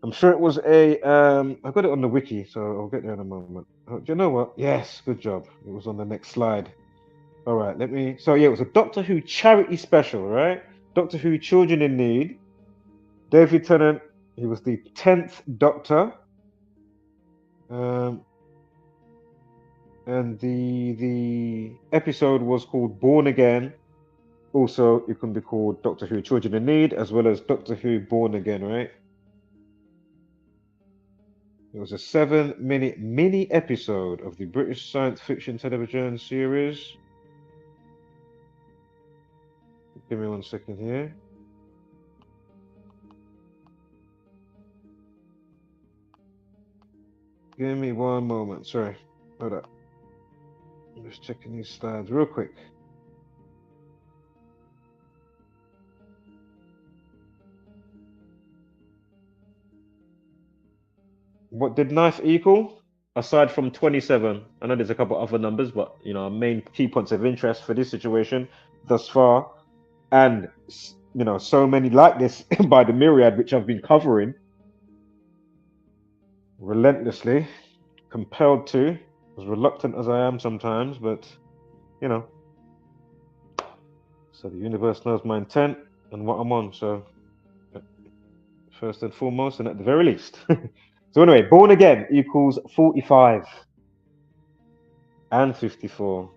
I'm sure it was a. I got it on the wiki, so I'll get there in a moment. Oh, do you know what? Yes, good job. It was on the next slide. All right, let me. So yeah, it was a Doctor Who charity special, right? Doctor Who Children in Need. David Tennant. He was the 10th Doctor. And the episode was called Born Again. Also, it can be called Doctor Who Children in Need, as well as Doctor Who Born Again, right? It was a 7-minute mini episode of the British science fiction television series. Give me 1 second here. Give me 1 moment. Sorry. Hold up. I'm just checking these slides real quick. What did knife equal? Aside from 27, I know there's a couple other numbers, but you know, our main key points of interest for this situation thus far, and you know, so many like this by the myriad which I've been covering relentlessly, compelled to, as reluctant as I am sometimes, but you know. So the universe knows my intent and what I'm on. So first and foremost, and at the very least. So anyway, Born Again equals 45 and 54.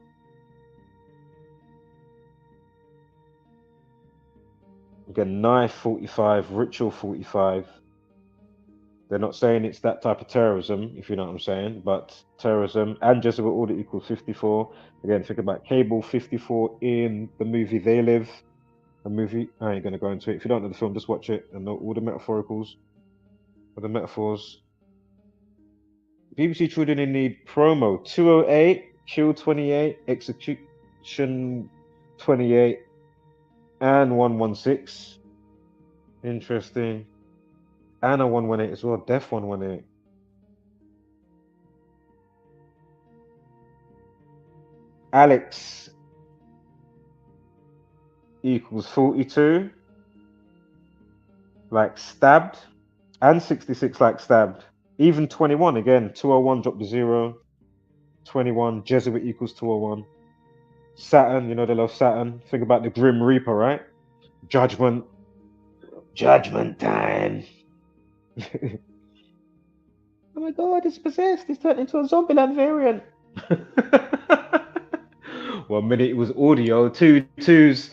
Again, knife 45, ritual 45. They're not saying it's that type of terrorism, if you know what I'm saying, but terrorism and Jezebel order equals 54. Again, think about Cable 54 in the movie They Live. A movie, I ain't going to go into it. If you don't know the film, just watch it and know all the metaphoricals, or the metaphors. BBC Children in Need promo 208, Kill 28, Execution 28, and 116. Interesting. And a 118 as well, Death 118. Alex equals 42, like stabbed, and 66 like stabbed. Even 21, again, 201 drop to 0. 21, Jesuit equals 201. Saturn, you know they love Saturn. Think about the Grim Reaper, right? Judgment time. Oh my god, it's possessed. It's turned into a Zombieland variant. 1 minute it was audio, 2 twos.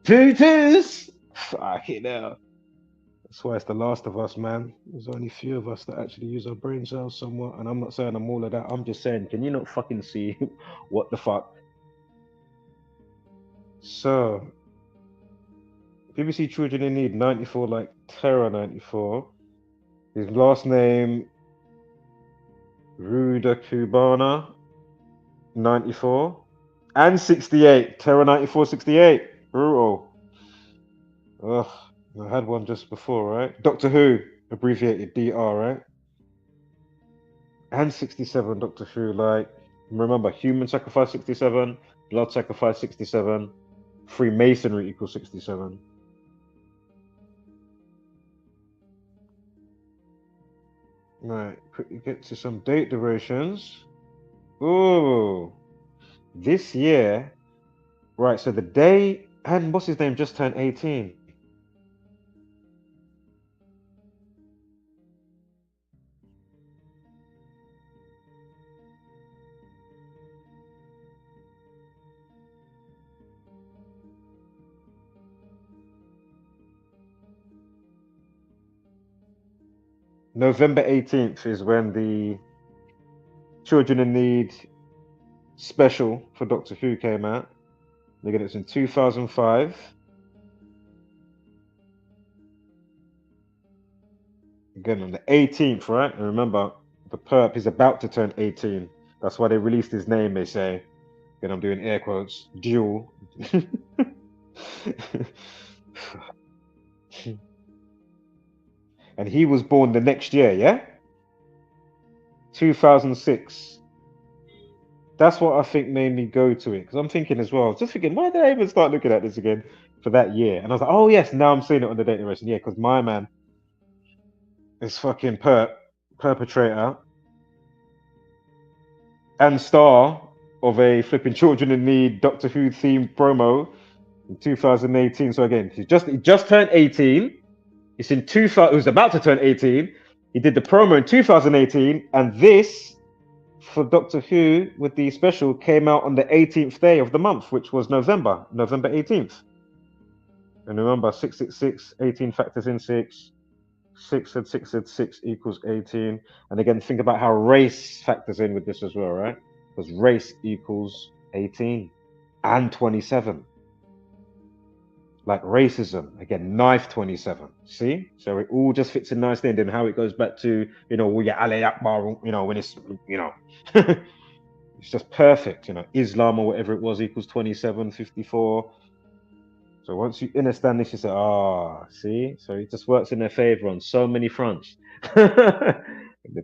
2 twos. Fucking hell. That's why it's The Last of Us, man. There's only a few of us that actually use our brain cells somewhat. And I'm not saying I'm all of that. I'm just saying, can you not fucking see what the fuck? So, BBC Children in Need 94, like Terror 94. His last name, Rudakubana 94. And 68. Terror 94, 68. Brutal. Ugh. I had one just before, right? Doctor Who, abbreviated DR, right? And 67, Doctor Who, like, remember, human sacrifice 67, blood sacrifice 67, Freemasonry equals 67. Right, quickly get to some date durations. Ooh, this year, right, so the day, and what's his name, just turned 18. November 18th is when the Children in Need special for Doctor Who came out. Again, it's in 2005. Again, on the 18th, right? And remember, the Perp is about to turn 18. That's why they released his name, they say. Again, I'm doing air quotes. Duel. And he was born the next year, yeah? 2006. That's what I think made me go to it. Because I'm thinking as well, just thinking, why did I even start looking at this again for that year? And I was like, oh yes, now I'm seeing it on the date narration. Yeah, because my man is fucking perpetrator and star of a flipping Children in Need Doctor Who themed promo in 2018. So again, he just turned 18. It's in 2000. He was about to turn 18. He did the promo in 2018, and this for Doctor Who with the special came out on the 18th day of the month, which was November 18th. And remember, 666, 18 factors in 6. 6 and 6 and 6 equals 18. And again, think about how race factors in with this as well, right? Because race equals 18 and 27. Like racism, again, knife 27. See? So it all just fits in nicely. And then how it goes back to, Ali Akbar, when it's, it's just perfect. Islam or whatever it was equals 27, 54. So once you understand this, you say, see? So it just works in their favor on so many fronts. The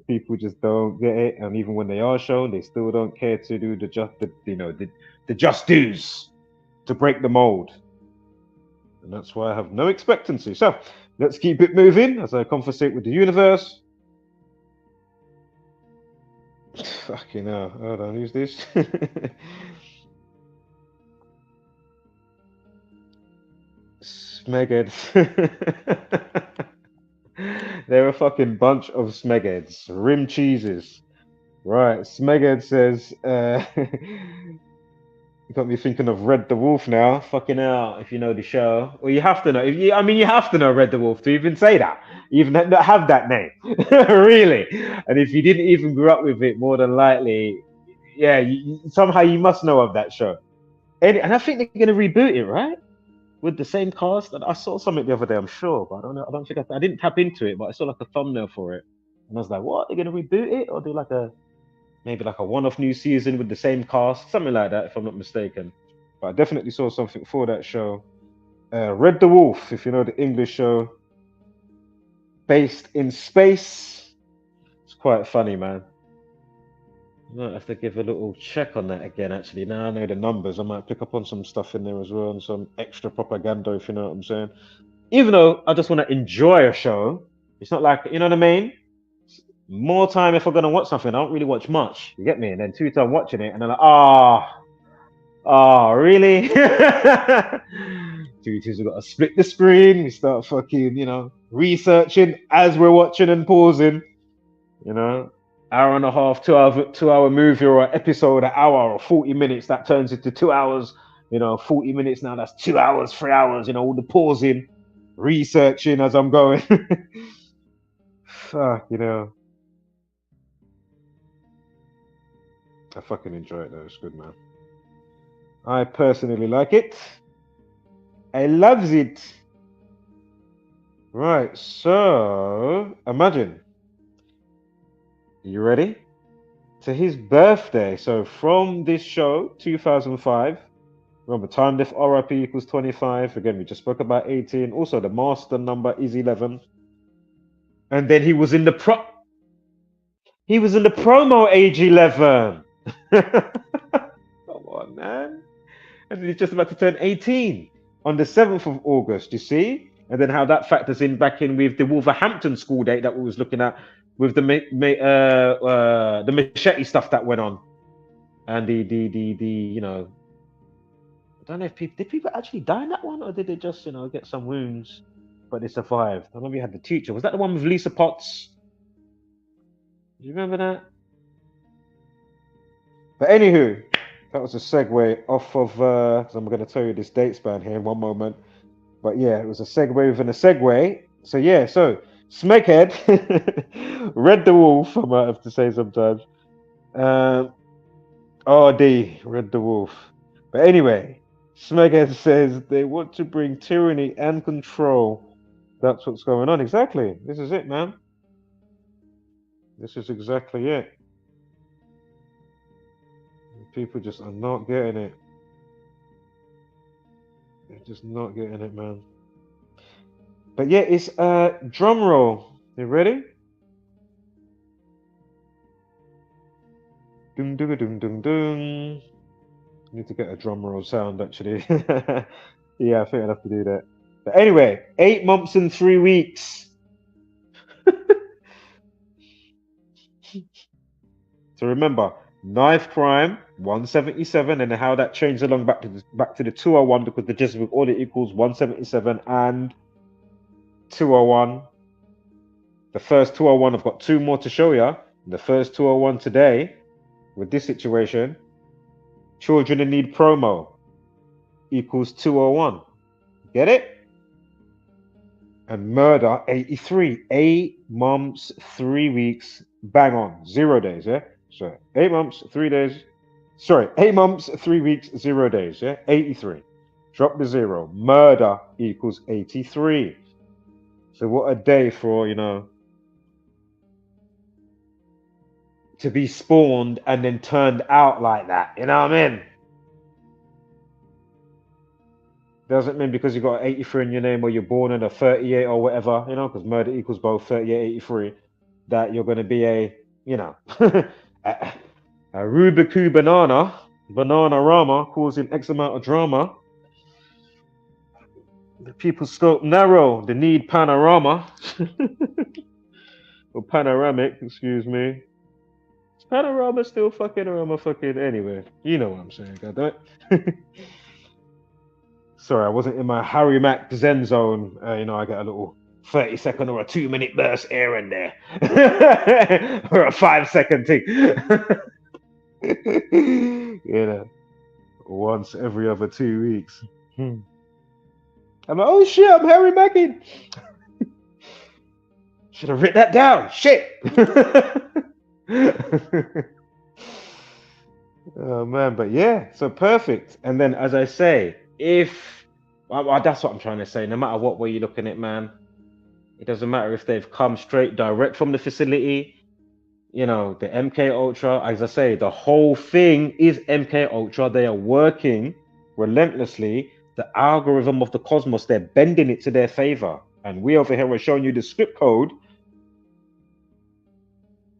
people just don't get it. And even when they are shown, they still don't care to do the just dues to break the mold. And that's why I have no expectancy. So let's keep it moving as I conversate with the universe. Fucking hell. Hold on, who's this? Smegheads. They're a fucking bunch of smegheads. Rim cheeses. Right, Smeghead says, you got me thinking of Red the Wolf now. Fucking hell, if you know the show. Well, you have to know. You have to know Red the Wolf to even say that. Even have that name. Really. And if you didn't even grow up with it, more than likely, yeah, somehow you must know of that show. And I think they're going to reboot it, right? With the same cast. I saw something the other day, I'm sure, but I don't know. I don't think I didn't tap into it, but I saw like a thumbnail for it. And I was like, what? They're going to reboot it? Or do maybe like a one-off new season with the same cast, something like that, if I'm not mistaken. But I definitely saw something for that show. Red the Wolf, if you know the English show, based in space. It's quite funny, man. I might have to give a little check on that again, actually. Now I know the numbers, I might pick up on some stuff in there as well, and some extra propaganda, if you know what I'm saying. Even though I just want to enjoy a show, it's not like, you know what I mean? More time if I'm going to watch something, I don't really watch much. You get me? And then 2 times watching it, and then like, really? 2 times we've got to split the screen. We start fucking, researching as we're watching and pausing. Hour and a half, 2 hour movie or an episode, an hour or 40 minutes, that turns into 2 hours. 40 minutes now, that's 2 hours, 3 hours, all the pausing, researching as I'm going. Fuck, I fucking enjoy it though, it's good, man. I personally like it. I loves it. Right, so imagine. You ready? To his birthday. So from this show, 2005. Remember, time diff RIP equals 25. Again, we just spoke about 18. Also, the master number is 11. And then he was in the promo age 11. Come on, man. And then he's just about to turn 18 on the 7th of August, you see? And then how that factors in back in with the Wolverhampton school date that we was looking at with the machete stuff that went on. And the I don't know if people actually die in that one, or did they just, get some wounds, but they survived? I remember you had the teacher. Was that the one with Lisa Potts? Do you remember that? But anywho, that was a segue off of, because I'm going to tell you this date span here in one moment. But yeah, it was a segue within a segue. So yeah, so Smeghead, Red the Wolf, I might have to say sometimes. RD, Red the Wolf. But anyway, Smeghead says they want to bring tyranny and control. That's what's going on. Exactly. This is it, man. This is exactly it. People just are not getting it. They're just not getting it, man. But yeah, it's drum roll. You ready? Dum dum dum dum dum. Need to get a drum roll sound actually. Yeah, I think I'd have to do that. But anyway, 8 months and 3 weeks. So remember, knife crime 177, and how that changed along back to the 201, because the gist of all it equals 177 and 201. The first 201, I've got 2 more to show you. The first 201 today, with this situation, children in need promo equals 201. Get it? And murder 83. 8 months, 3 weeks, bang on. 0 days, yeah? So 8 months, 3 days. Sorry, 8 months, 3 weeks, 0 days, yeah? 83. Drop the 0. Murder equals 83. So what a day for, you know, to be spawned and then turned out like that. You know what I mean? Doesn't mean because you got 83 in your name or you're born in a 38 or whatever, you know, because murder equals both 38, 83, that you're going to be a, you know, a Rudakubana, banana rama, causing X amount of drama. The people's scope narrow, the need panorama. Or panoramic, excuse me. Is panorama still fucking arama fucking anyway? You know what I'm saying, goddammit. Sorry, I wasn't in my Harry Mack Zen zone. You know, I get a little 30-second or a 2-minute burst here and there. Or a 5-second thing. You know, once every other 2 weeks. I'm like, oh shit, I'm Harry Mackin. Should have written that down. Shit. Oh man, but yeah, so perfect. And then, as I say, if that's what I'm trying to say, no matter what way you're looking at, man, it doesn't matter if they've come straight direct from the facility, you know, the MK Ultra, as I say, the whole thing is MK Ultra. They are working relentlessly. The algorithm of the cosmos, they're bending it to their favor. And we over here are showing you the script code.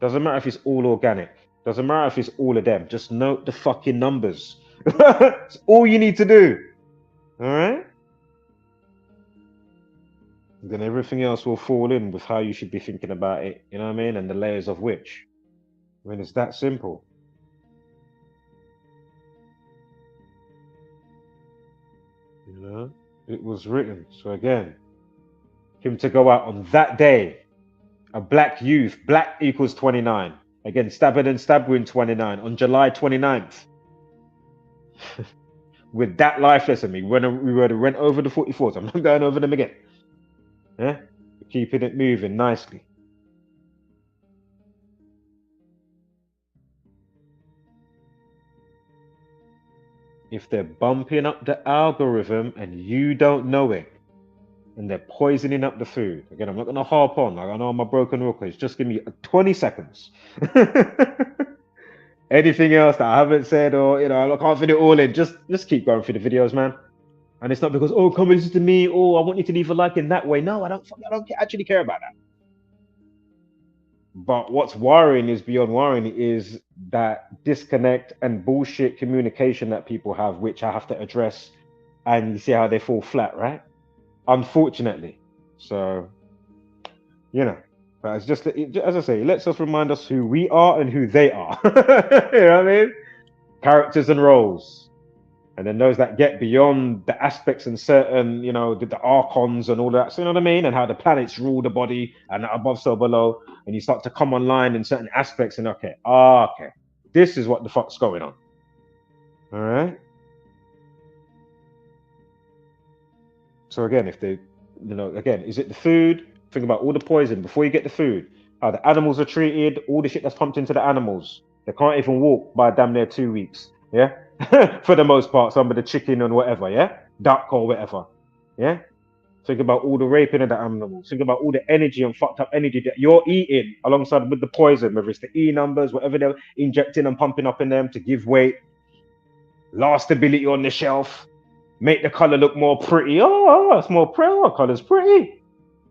Doesn't matter if it's all organic. Doesn't matter if it's all of them. Just note the fucking numbers. It's all you need to do. All right? Then everything else will fall in with how you should be thinking about it. You know what I mean? And the layers of which. I mean, it's that simple. You know? It was written. So again, him to go out on that day, a black youth, black equals 29. Again, Stabbin and Stabbin 29 on July 29th. With that life lesson, we went over the 44s. I'm not going over them again. Yeah? We're keeping it moving nicely. If they're bumping up the algorithm and you don't know it, and they're poisoning up the food. Again, I'm not going to harp on. Like, I know I'm a broken record. Just give me 20 seconds. Anything else that I haven't said, or, you know, I can't fit it all in, just keep going through the videos, man. And it's not because, oh, come listen to me, oh, I want you to leave a like in that way. No, I don't actually care about that. But what's worrying is beyond worrying is that disconnect and bullshit communication that people have, which I have to address, and you see how they fall flat, right? Unfortunately. So, you know, but it's just, as I say, it lets us remind us who we are and who they are. You know what I mean? Characters and roles. And then those that get beyond the aspects and certain, you know, the archons and all that, so you know what I mean? And how the planets rule the body and above so below. And you start to come online in certain aspects and okay, this is what the fuck's going on. All right? So again, if they, you know, again, is it the food? Think about all the poison before you get the food. How the animals are treated, all the shit that's pumped into the animals. They can't even walk by damn near 2 weeks. Yeah? For the most part, some of the chicken and whatever, yeah? Duck or whatever, yeah? Think about all the raping of the animals. Think about all the energy and fucked up energy that you're eating alongside with the poison, whether it's the E numbers, whatever they're injecting and pumping up in them to give weight, last stability on the shelf, make the color look more pretty. Oh, it's more pretty. Oh, color's pretty.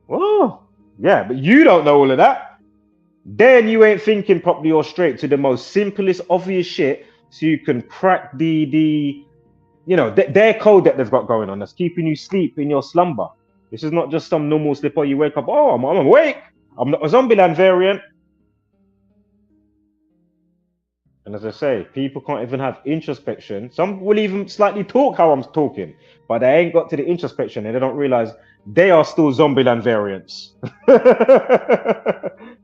Oh, yeah, but you don't know all of that. Then you ain't thinking properly or straight to the most simplest, obvious shit, so you can crack the their code that they've got going on that's keeping you sleep in your slumber. This is not just some normal slipper. You wake up, oh, I'm awake. I'm not a Zombieland variant. And as I say, people can't even have introspection. Some will even slightly talk how I'm talking, but they ain't got to the introspection and they don't realize they are still Zombieland variants.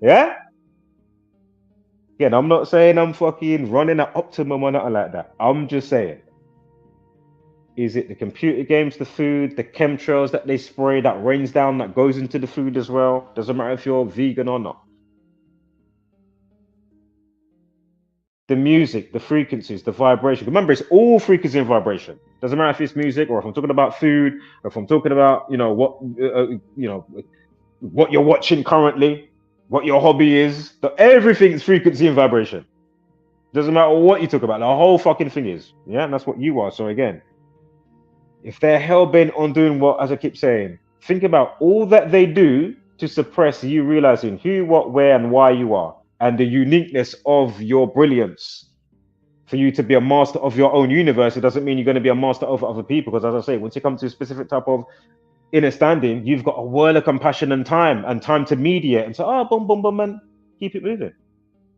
Yeah? Again, I'm not saying I'm fucking running at optimum or nothing like that. I'm just saying, is it the computer games, the food, the chemtrails that they spray that rains down, that goes into the food as well? Doesn't matter if you're vegan or not. The music, the frequencies, the vibration. Remember, it's all frequency and vibration. Doesn't matter if it's music or if I'm talking about food or if I'm talking about, what you're watching currently, what your hobby is. Everything's frequency and vibration. Doesn't matter what you talk about. The whole fucking thing is. Yeah, and that's what you are. So again, if they're hell-bent on doing what, as I keep saying, think about all that they do to suppress you realizing who, what, where, and why you are, and the uniqueness of your brilliance. For you to be a master of your own universe, it doesn't mean you're going to be a master over other people. Because as I say, once you come to a specific type of inner standing, you've got a world of compassion and time to mediate and say, oh, boom, boom, boom, and keep it moving.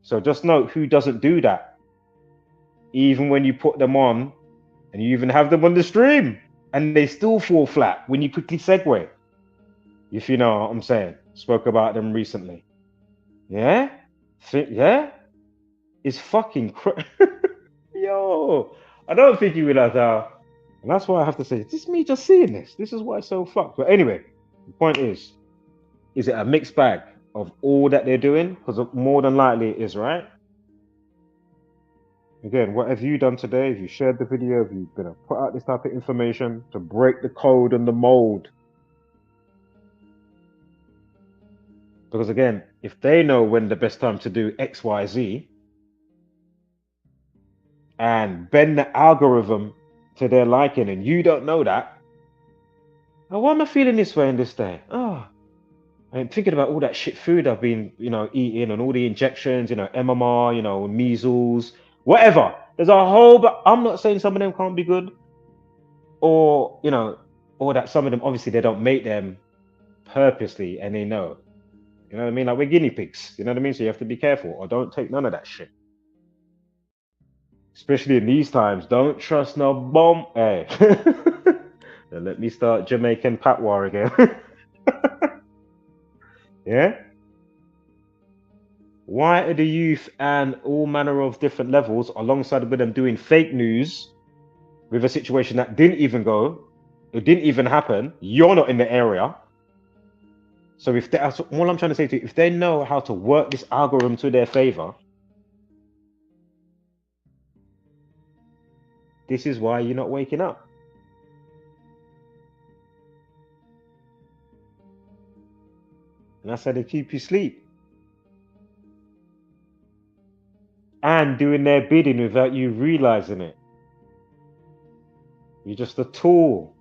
So just note who doesn't do that. Even when you put them on, and you even have them on the stream, and they still fall flat when you quickly segue. If you know what I'm saying. Spoke about them recently. Yeah? Yeah? It's fucking Yo, I don't think you realize how. And that's why I have to say, is this me just seeing this? This is why it's so fucked. But anyway, the point is it a mixed bag of all that they're doing? Because more than likely it is, right? Again, what have you done today? Have you shared the video? Have you gonna put out this type of information to break the code and the mold? Because again, if they know when the best time to do X, Y, Z, and bend the algorithm to their liking, and you don't know that, oh, why am I feeling this way in this day? Oh, I'm thinking about all that shit food I've been, eating, and all the injections, M.o.r, measles, whatever. There's a whole, but I'm not saying some of them can't be good, or or that some of them obviously they don't make them purposely, and they know. You know what I mean? Like we're guinea pigs. You know what I mean? So you have to be careful, or don't take none of that shit. Especially in these times, don't trust no bomb. Hey, now let me start Jamaican patois again. Yeah. Why are the youth and all manner of different levels, alongside with them doing fake news with a situation that didn't even go, it didn't even happen? You're not in the area. So if that's all I'm trying to say to you, if they know how to work this algorithm to their favor, this is why you're not waking up. And that's how they keep you asleep. And doing their bidding without you realizing it. You're just a tool.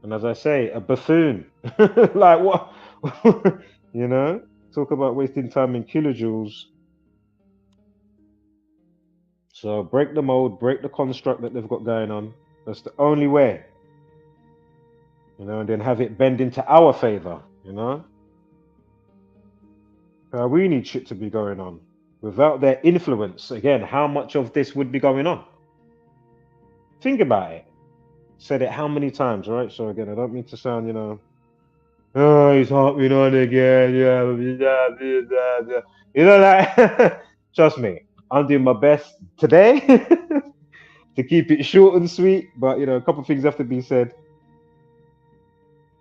And as I say, a buffoon. Like what? Talk about wasting time in kilojoules. So break the mold, break the construct that they've got going on. That's the only way. And then have it bend into our favor, we need shit to be going on. Without their influence, again, how much of this would be going on? Think about it. Said it how many times, right? So again, I don't mean to sound, oh, he's hopping on again, like, trust me, I'm doing my best today to keep it short and sweet, but a couple of things have to be said.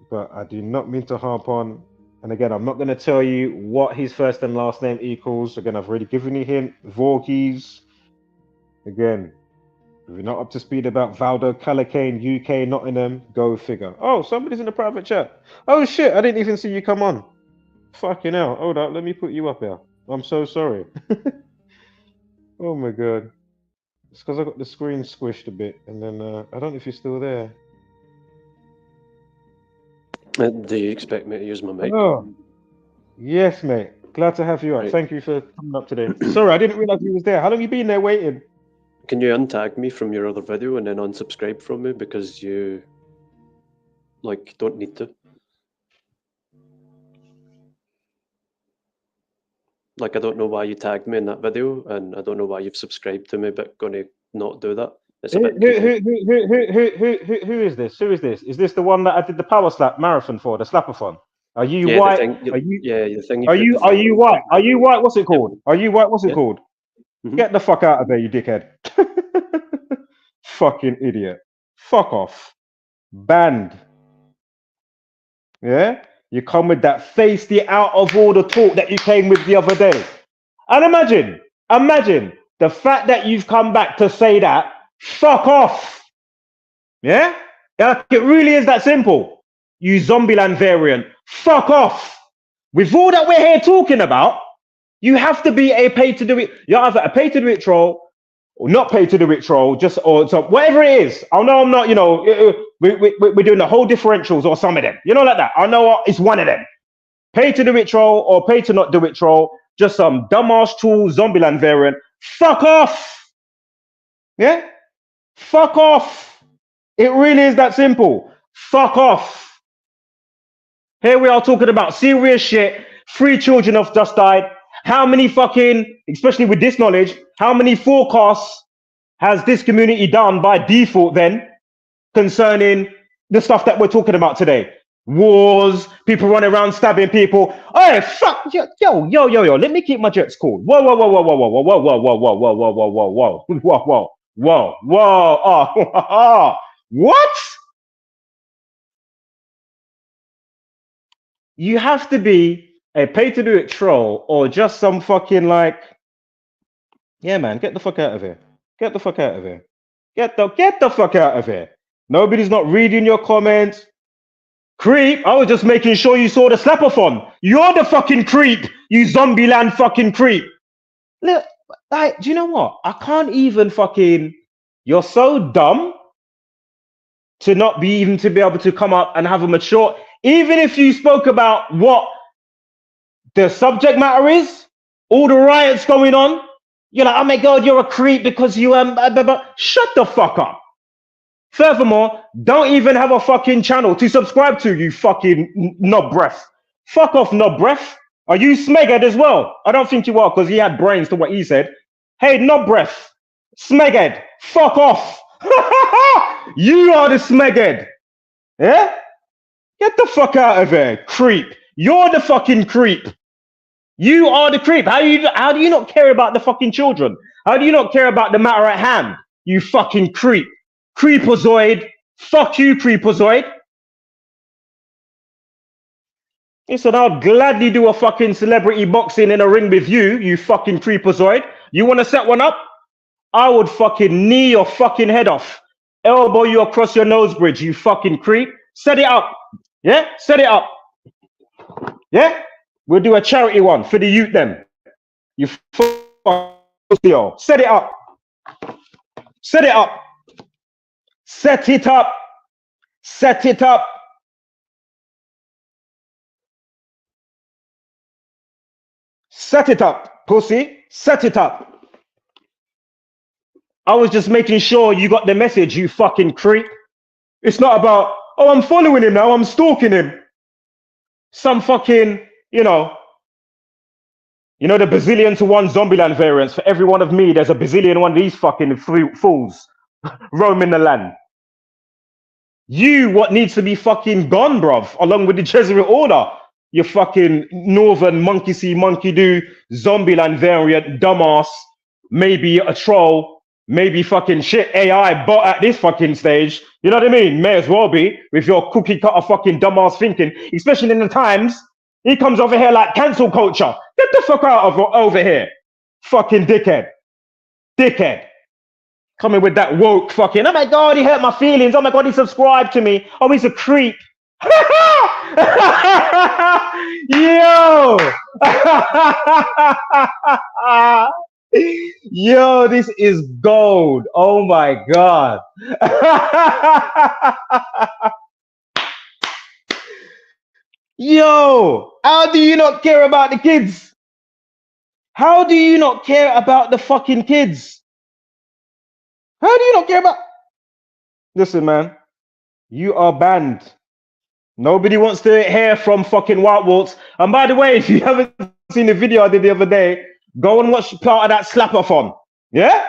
But I do not mean to harp on. And again, I'm not going to tell you what his first and last name equals. Again, I've already given you a hint. Voorhees. Again, If you're not up to speed about Valdo, Calicane, UK, Nottingham, go figure. Oh, somebody's in the private chat. Oh shit, I didn't even see you come on. Fucking hell. Hold up, let me put you up here. I'm so sorry. Oh my god. It's because I got the screen squished a bit, and then I don't know if you're still there. Do you expect me to use my mic? Oh, yes, mate. Glad to have you on. Right. Thank you for coming up today. Sorry, I didn't realize you was there. How long you been there waiting? Can you untag me from your other video and then unsubscribe from me because you don't need to? I don't know why you tagged me in that video, and I don't know why you've subscribed to me, but gonna not do that. It's a bit who is this? Who is this? Is this the one that I did the power slap marathon for, the slapathon? Are you white? Are you white? Are you white? What's it called? Are you white? What's it called? Mm-hmm. Get the fuck out of there, you dickhead. Fucking idiot. Fuck off. Banned. Yeah? You come with that feisty out of order talk that you came with the other day. And imagine the fact that you've come back to say that, fuck off. Yeah? Like, it really is that simple. You Zombieland variant. Fuck off. With all that we're here talking about, you have to be a pay to do it. You're either a pay to do it troll or not pay to do it troll, so whatever it is. I know I'm not, we're doing the whole differentials or some of them. Like that. I know it's one of them. Pay to do it troll or pay to not do it troll. Just some dumbass tool Zombieland variant. Fuck off. Yeah? Fuck off. It really is that simple. Fuck off. Here we are talking about serious shit. 3 children have just died. How many fucking, especially with this knowledge, how many forecasts has this community done by default then concerning the stuff that we're talking about today? Wars, people running around stabbing people. Hey, fuck, yo, let me keep my jets cool. Whoa, what? You have to be a pay-to-do-it troll or just some fucking yeah, man, get the fuck out of here. Get the fuck out of here. Get the fuck out of here. Nobody's not reading your comments. Creep, I was just making sure you saw the slapathon. You're the fucking creep, you Zombieland fucking creep. Look, do you know what? I can't even fucking, you're so dumb to not be even to be able to come up and have a mature, even if you spoke about what the subject matter is, all the riots going on, you're like, oh my God, you're a creep because you, shut the fuck up. Furthermore, don't even have a fucking channel to subscribe to, you fucking knob breath. Fuck off, knob breath. Are you Smeghead as well? I don't think you are because he had brains to what he said. Hey, knob breath. Smeghead, fuck off. You are the Smeghead. Yeah? Get the fuck out of here, creep. You're the fucking creep. You are the creep. How do you not care about the fucking children? How do you not care about the matter at hand? You fucking creep. CREEPAZOID. Fuck you, CREEPAZOID. Listen, I'll gladly do a fucking celebrity boxing in a ring with you, you fucking CREEPAZOID. You want to set one up? I would fucking knee your fucking head off. Elbow you across your nose bridge, you fucking creep. Set it up. Yeah? Set it up. Yeah? We'll do a charity one for the youth then. You fucking set it up. Set it up. Set it up. Set it up. Set it up, pussy. Set it up. I was just making sure you got the message, you fucking creep. It's not about, oh, I'm following him now, I'm stalking him. Some fucking, the bazillion to one Zombieland variants. For every one of me, there's a bazillion one of these fucking fools roaming the land. You, what needs to be fucking gone, bruv, along with the Jesuit order. You fucking northern monkey see, monkey do, Zombieland variant, dumbass, maybe a troll, maybe fucking shit AI bot at this fucking stage. You know what I mean? May as well be with your cookie cutter fucking dumbass thinking, especially in the times. He comes over here like cancel culture. Get the fuck out of over here. Fucking dickhead. Dickhead. Coming with that woke fucking, oh my God, he hurt my feelings. Oh my God, he subscribed to me. Oh, he's a creep. Yo. Yo, this is gold. Oh my God. Yo, how do you not care about the kids? How do you not care about the fucking kids? How do you not care about? Listen, man, you are banned. Nobody wants to hear from fucking White-Waltz. And by the way, if you haven't seen the video I did the other day, go and watch part of that slap-off-on. Yeah?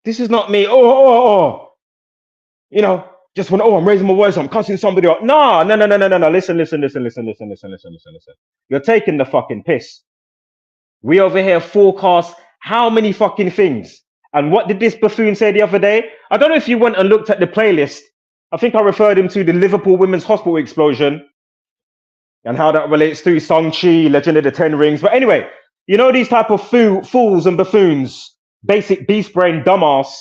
This is not me. Oh. You know, just when, I'm raising my voice, I'm cussing somebody up. No. Listen. You're taking the fucking piss. We over here forecast how many fucking things. And what did this buffoon say the other day? I don't know if you went and looked at the playlist. I think I referred him to the Liverpool Women's Hospital explosion and how that relates to Shang-Chi, Legend of the Ten Rings. But anyway, you know these type of fools and buffoons, basic beast brain dumbass,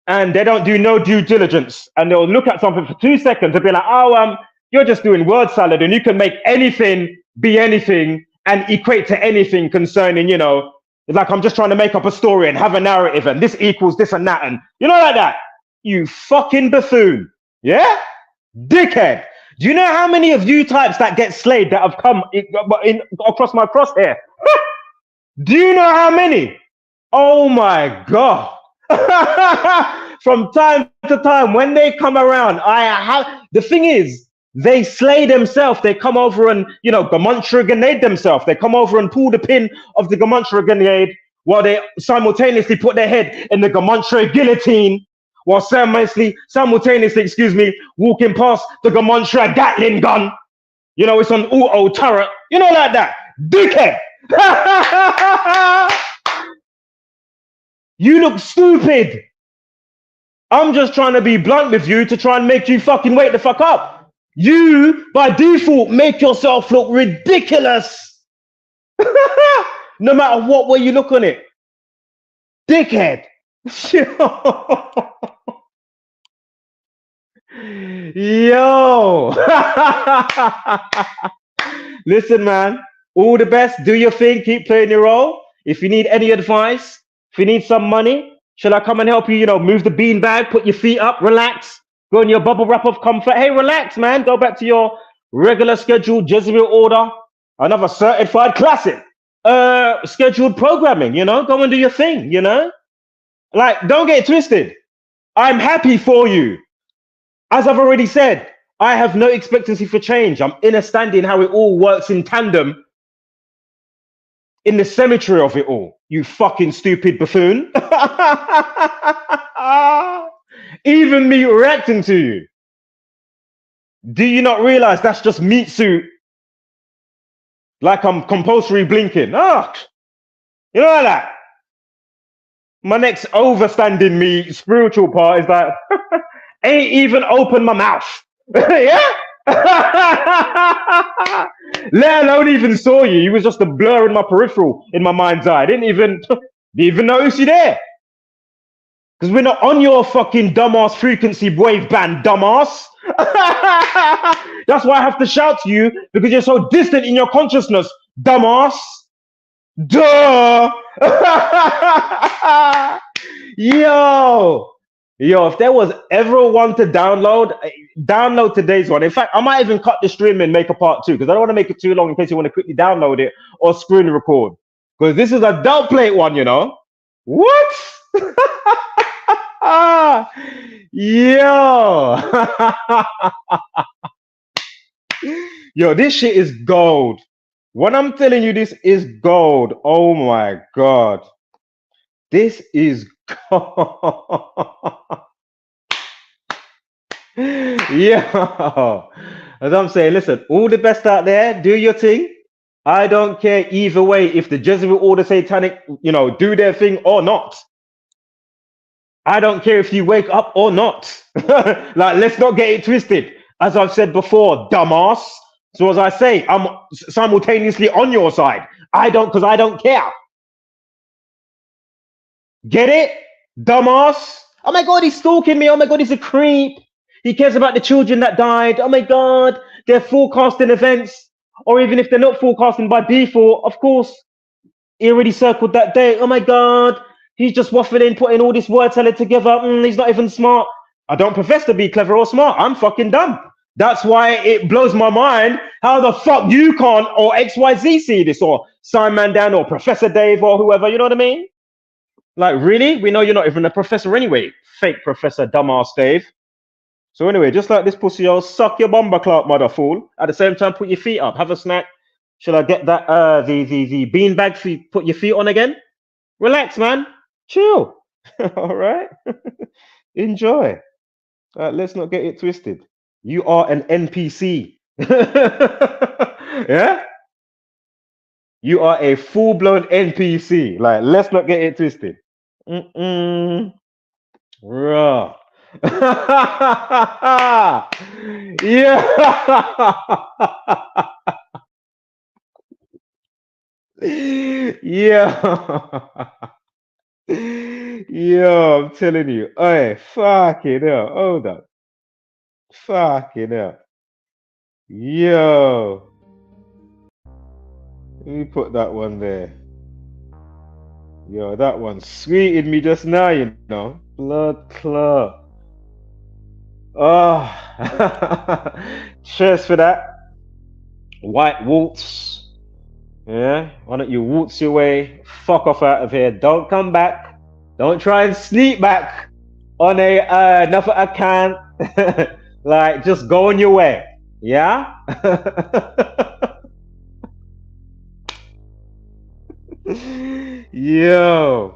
and they don't do no due diligence. And they'll look at something for 2 seconds and be like, you're just doing word salad and you can make anything be anything and equate to anything concerning, you know, it's like I'm just trying to make up a story and have a narrative and this equals this and that. And you know, like that. You fucking buffoon. Yeah? Dickhead. Do you know how many of you types that get slayed that have come in across my crosshair? Do you know how many? Oh my God. From time to time, when they come around, the thing is, they slay themselves. They come over and, you know, Gamuntra grenade themselves. They come over and pull the pin of the Gamuntra grenade while they simultaneously put their head in the Gamuntra guillotine while simultaneously, walking past the Gamuntra Gatling gun. You know, it's on auto turret. You know, like that. Dickhead. You look stupid. I'm just trying to be blunt with you to try and make you fucking wake the fuck up. You, by default, make yourself look ridiculous. No matter what way you look on it. Dickhead. Yo. Listen, man. All the best. Do your thing. Keep playing your role. If you need any advice, if you need some money, shall I come and help you? You know, move the beanbag, put your feet up, relax, go in your bubble wrap of comfort. Hey, relax, man. Go back to your regular scheduled Jezebel order. Another certified classic. Scheduled programming, you know, go and do your thing, you know. Like, don't get it twisted. I'm happy for you. As I've already said, I have no expectancy for change. I'm understanding how it all works in tandem in the symmetry of it all. You fucking stupid buffoon. Even me reacting to you. Do you not realize that's just meat suit? Like I'm compulsory blinking. Ah, you know like that. My next overstanding me spiritual part is that ain't even open my mouth. Yeah? Let alone even saw you. You was just a blur in my peripheral, in my mind's eye. I didn't even notice you there. Because we're not on your fucking dumbass frequency wave band, dumbass. That's why I have to shout to you, because you're so distant in your consciousness, dumbass. Duh. Yo, if there was ever one to download today's one. In fact, I might even cut the stream and make a part 2, because I don't want to make it too long in case you want to quickly download it or screen record. Because this is a double plate one, you know. What? Yo. Yo, this shit is gold. When I'm telling you this is gold, oh my God. This is gold. Yeah. As I'm saying, listen, all the best out there, do your thing. I don't care either way if the Jezebel or the Satanic, you know, do their thing or not. I don't care if you wake up or not. Like, let's not get it twisted. As I've said before, dumbass. So as I say, I'm simultaneously on your side. Because I don't care. Get it? Dumbass. Oh my God, he's stalking me. Oh my God, he's a creep. He cares about the children that died. Oh my God, they're forecasting events. Or even if they're not forecasting by default, of course, he already circled that date. Oh my God, he's just waffling, putting all this word salad together. He's not even smart. I don't profess to be clever or smart. I'm fucking dumb. That's why it blows my mind how the fuck you can't or XYZ see this, or Simon Dan or Professor Dave or whoever, you know what I mean? Like, really? We know you're not even a professor anyway. Fake Professor Dumbass Dave. So anyway, just like this pussy, I'll suck your bumper clout, mother fool. At the same time, put your feet up. Have a snack. Shall I get that the bean bag for you, put your feet on again? Relax, man. Chill. All right. Enjoy. Let's not get it twisted. You are an NPC. Yeah? You are a full-blown NPC. Like, let's not get it twisted. Raw. Yeah. Yeah. Yo, I'm telling you. Hey, fucking hell. Hold up. Fucking hell. Yo. Let me put that one there. Yo, that one sweeted me just now, you know. Blood clot. Oh. Cheers for that. White-Waltz. Yeah, why don't you waltz your way, fuck off out of here, don't come back, don't try and sneak back on a another account. Like, just go on your way, yeah? Yo.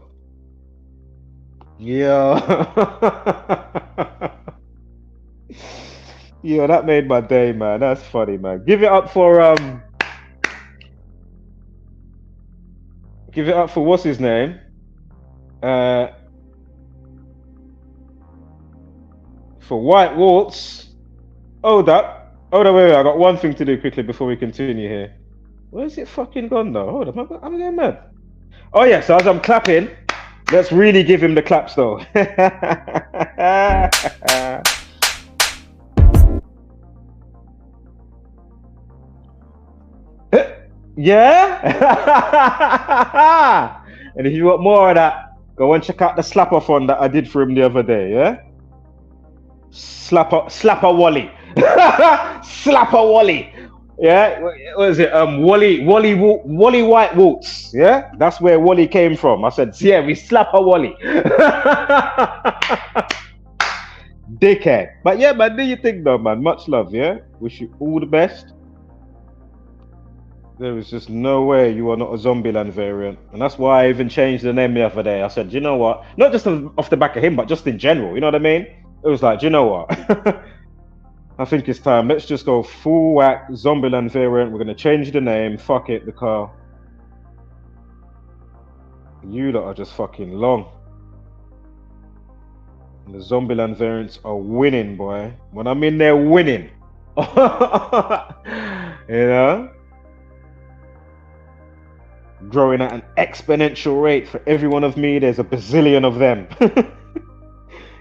Yo, that made my day, man. That's funny, man. Give it up for give it up for what's his name? For White-Waltz. Hold up, wait. I got one thing to do quickly before we continue here. Where's it fucking gone though? Hold up, I'm getting mad. Oh yeah, so as I'm clapping, let's really give him the claps though. Yeah. And if you want more of that, go and check out the slapper fun that I did for him the other day. Yeah, slapper Wally. Slapper Wally. Yeah, what was it? Wally White-Waltz. Yeah, that's where Wally came from. I said, yeah, we slapper Wally. Dickhead. But yeah, man, do you think though, man? Much love. Yeah, wish you all the best. There is just no way you are not a Zombieland variant. And that's why I even changed the name the other day. I said, you know what? Not just off the back of him, but just in general. You know what I mean? It was like, you know what? I think it's time. Let's just go full whack Zombieland variant. We're going to change the name. Fuck it, the car. You lot are just fucking long. And the Zombieland variants are winning, boy. When I'm in there winning. You know? Growing at an exponential rate. For every one of me, there's a bazillion of them.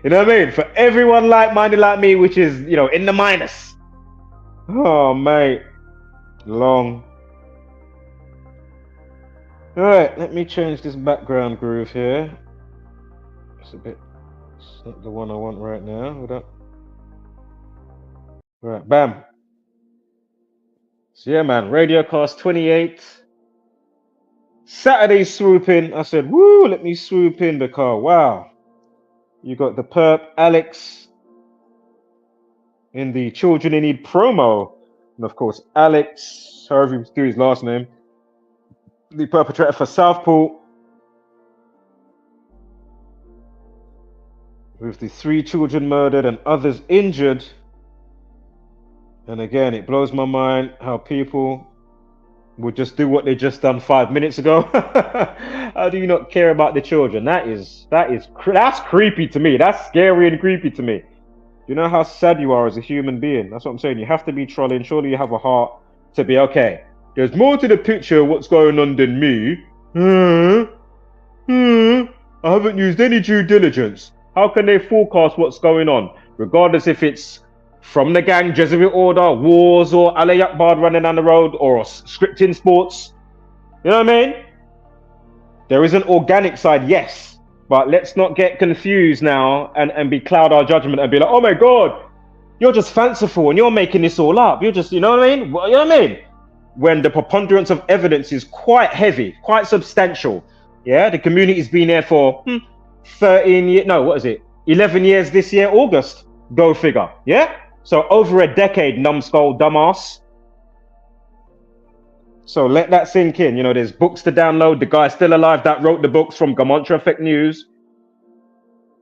You know what I mean? For everyone like-minded like me, which is, you know, in the minus. Oh, mate. Long. Alright, let me change this background groove here. It's not the one I want right now. Hold up. Right, bam. So yeah, man, RadioCast 28. Saturday-Swoop-In. I said, woo, let me swoop in the car. Wow. You got the Perp, Alex, in the Children in Need promo. And of course, Alex, however you do his last name, the perpetrator for Southport, with the 3 children murdered and others injured. And again, it blows my mind how people would just do what they just done 5 minutes ago. How do you not care about the children? That's creepy to me. That's scary and creepy to me. You know how sad you are as a human being. That's what I'm saying. You have to be trolling. Surely you have a heart to be okay. There's more to the picture of what's going on than me. I haven't used any due diligence. How can they forecast what's going on, regardless if it's from the gang, Jesuit order, wars, or Ali Akbar running down the road, or scripting sports? You know what I mean? There is an organic side, yes, but let's not get confused now and be cloud our judgment and be like, oh my God, you're just fanciful and you're making this all up. You're just, you know what I mean? You know what I mean? When the preponderance of evidence is quite heavy, quite substantial. Yeah, the community's been there for 13 years. No, what is it? 11 years this year, August. Go figure. Yeah? So over a decade, numbskull, dumbass. So let that sink in. You know, there's books to download. The guy's still alive that wrote the books from Gamontra Effect News.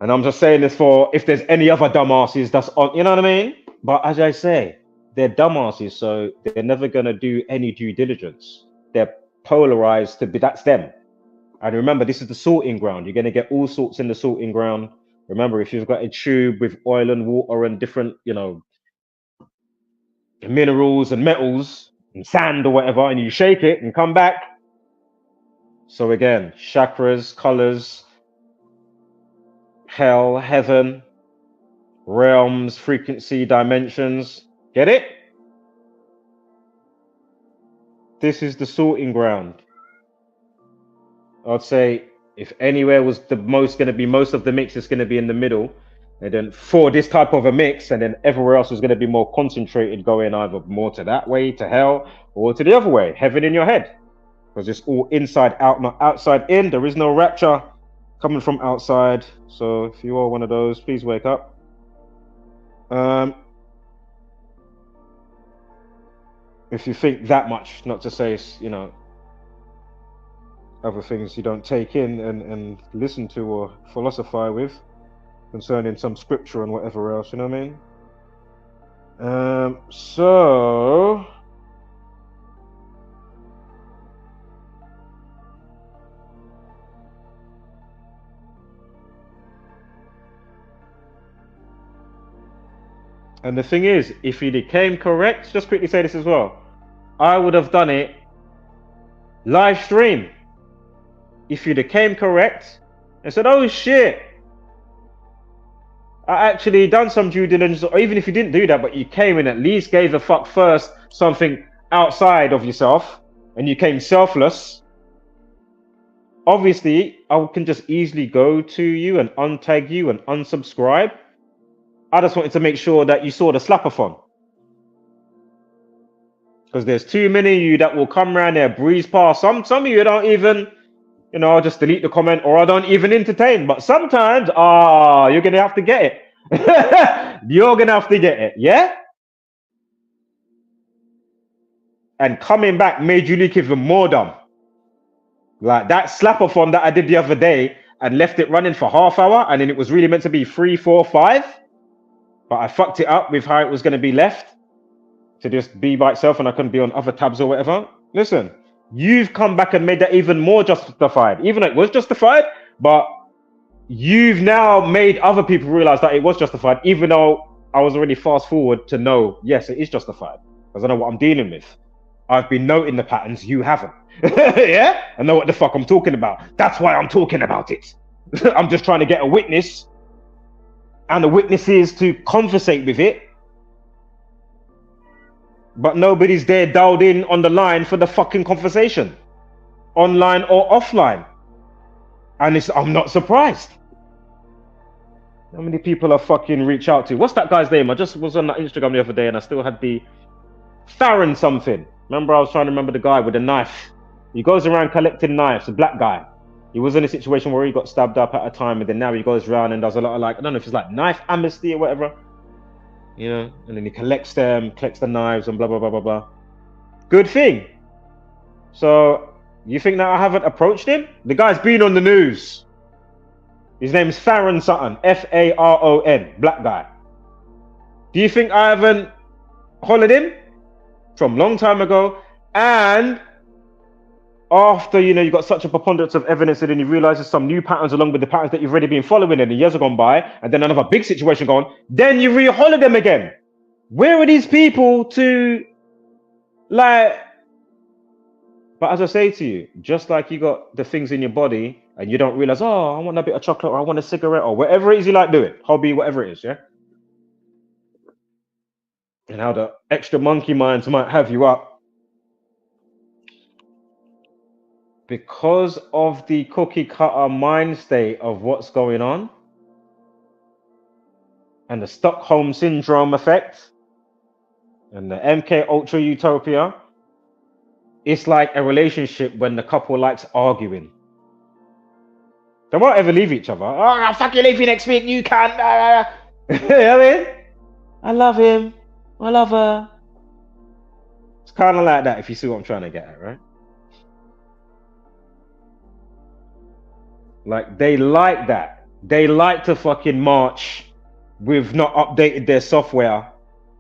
And I'm just saying this for if there's any other dumbasses that's on, you know what I mean? But as I say, they're dumbasses, so they're never going to do any due diligence. They're polarized to be, that's them. And remember, this is the sorting ground. You're going to get all sorts in the sorting ground. Remember, if you've got a tube with oil and water and different, you know, minerals and metals and sand or whatever, and you shake it and come back. So again, chakras, colors, hell, heaven, realms, frequency, dimensions. Get it? This is the sorting ground. I'd say if anywhere was the most going to be most of the mix, it's going to be in the middle. And then for this type of a mix, and then everywhere else is going to be more concentrated, going either more to that way, to hell, or to the other way, heaven in your head. Because it's all inside out, not outside in. There is no rapture coming from outside. So if you are one of those, please wake up. If you think that much, not to say, you know, other things you don't take in and listen to or philosophize with concerning some scripture and whatever else, you know what I mean? So and the thing is, if he came correct, just quickly say this as well, I would have done it live stream. If you'd have came correct and said, oh shit, I actually done some due diligence, or even if you didn't do that, but you came and at least gave a fuck first something outside of yourself and you came selfless, obviously I can just easily go to you and untag you and unsubscribe. I just wanted to make sure that you saw the slap-a-thon. Because there's too many of you that will come around there, breeze past. Some of you don't even, you know, I'll just delete the comment or I don't even entertain. But sometimes, you're going to have to get it. You're going to have to get it, yeah? And coming back made you look even more dumb. Like that slap-a-thon that I did the other day and left it running for half hour and then it was really meant to be 3, 4, 5. But I fucked it up with how it was going to be left to just be by itself and I couldn't be on other tabs or whatever. Listen, you've come back and made that even more justified. Even though it was justified, but you've now made other people realize that it was justified, even though I was already fast forward to know, yes, it is justified. Because I know what I'm dealing with. I've been noting the patterns, you haven't. Yeah? I know what the fuck I'm talking about. That's why I'm talking about it. I'm just trying to get a witness and the witnesses to conversate with it. But nobody's there dialed in on the line for the fucking conversation. Online or offline. And I'm not surprised. How many people I fucking reach out to? What's that guy's name? I just was on that Instagram the other day and I still had the Farron something. Remember I was trying to remember the guy with the knife. He goes around collecting knives, a black guy. He was in a situation where he got stabbed up at a time and then now he goes around and does a lot of like, I don't know if it's like knife amnesty or whatever. You know, and then he collects them, collects the knives and blah, blah, blah, blah, blah. Good thing. So, you think that I haven't approached him? The guy's been on the news. His name's Farron Sutton, F-A-R-O-N, black guy. Do you think I haven't hollered him? From a long time ago. And after, you know, you got such a preponderance of evidence and then you realize there's some new patterns along with the patterns that you've already been following and the years have gone by and then another big situation gone, then you re-holler them again. Where are these people to, like, but as I say to you, just like you got the things in your body and you don't realize, oh, I want a bit of chocolate, or I want a cigarette, or whatever it is you like doing, hobby, whatever it is, yeah? And how the extra monkey minds might have you up. Because of the cookie cutter mind state of what's going on, and the Stockholm Syndrome effect, and the MK Ultra Utopia, it's like a relationship when the couple likes arguing. They won't ever leave each other. Oh, I'll fucking leave you next week, you can't. You know what I mean? I love him. I love her. It's kind of like that, if you see what I'm trying to get at, right? Like, they like that. They like to fucking march with not updated their software,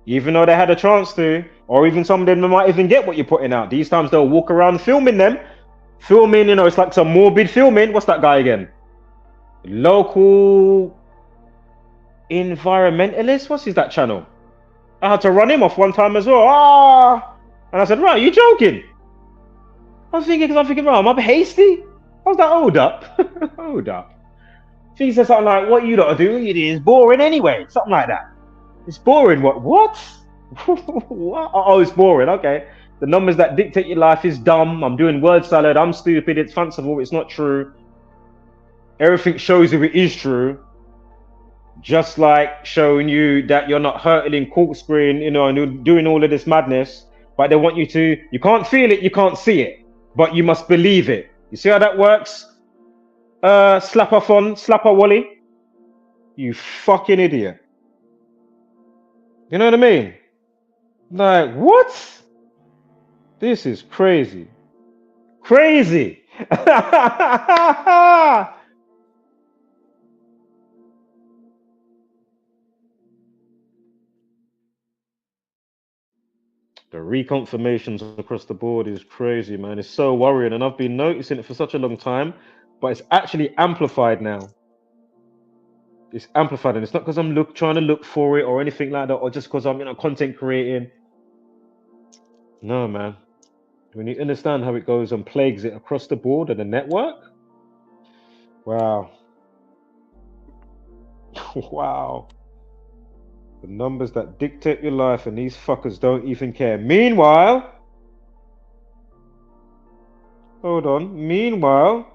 even though they had a chance to, or even some of them might even get what you're putting out. These times they'll walk around filming them. Filming, you know, it's like some morbid filming. What's that guy again? Local environmentalist? What's his that channel? I had to run him off one time as well. Ah! And I said, right, you joking? I was thinking, because I'm thinking, right, am I hasty? I was like, hold up. Hold up. She said something like, what you lot do, it is boring anyway. Something like that. It's boring. What? What? Oh, it's boring. Okay. The numbers that dictate your life is dumb. I'm doing word salad. I'm stupid. It's fanciful. It's not true. Everything shows you it is true. Just like showing you that you're not hurtling, corkscrewing, you know, and you're doing all of this madness. But they want you to, you can't feel it, you can't see it. But you must believe it. You see how that works? Slapper Wally? You fucking idiot. You know what I mean? Like, what? This is crazy. Crazy. The reconfirmations across the board is crazy, man. It's so worrying, and I've been noticing it for such a long time, but it's actually amplified now. It's amplified, and it's not because I'm trying to look for it or anything like that, or just because I'm, you know, content creating. No, man. When you understand how it goes and plagues it across the board and the network, wow. Wow. The numbers that dictate your life, and these fuckers don't even care. Meanwhile, hold on. Meanwhile,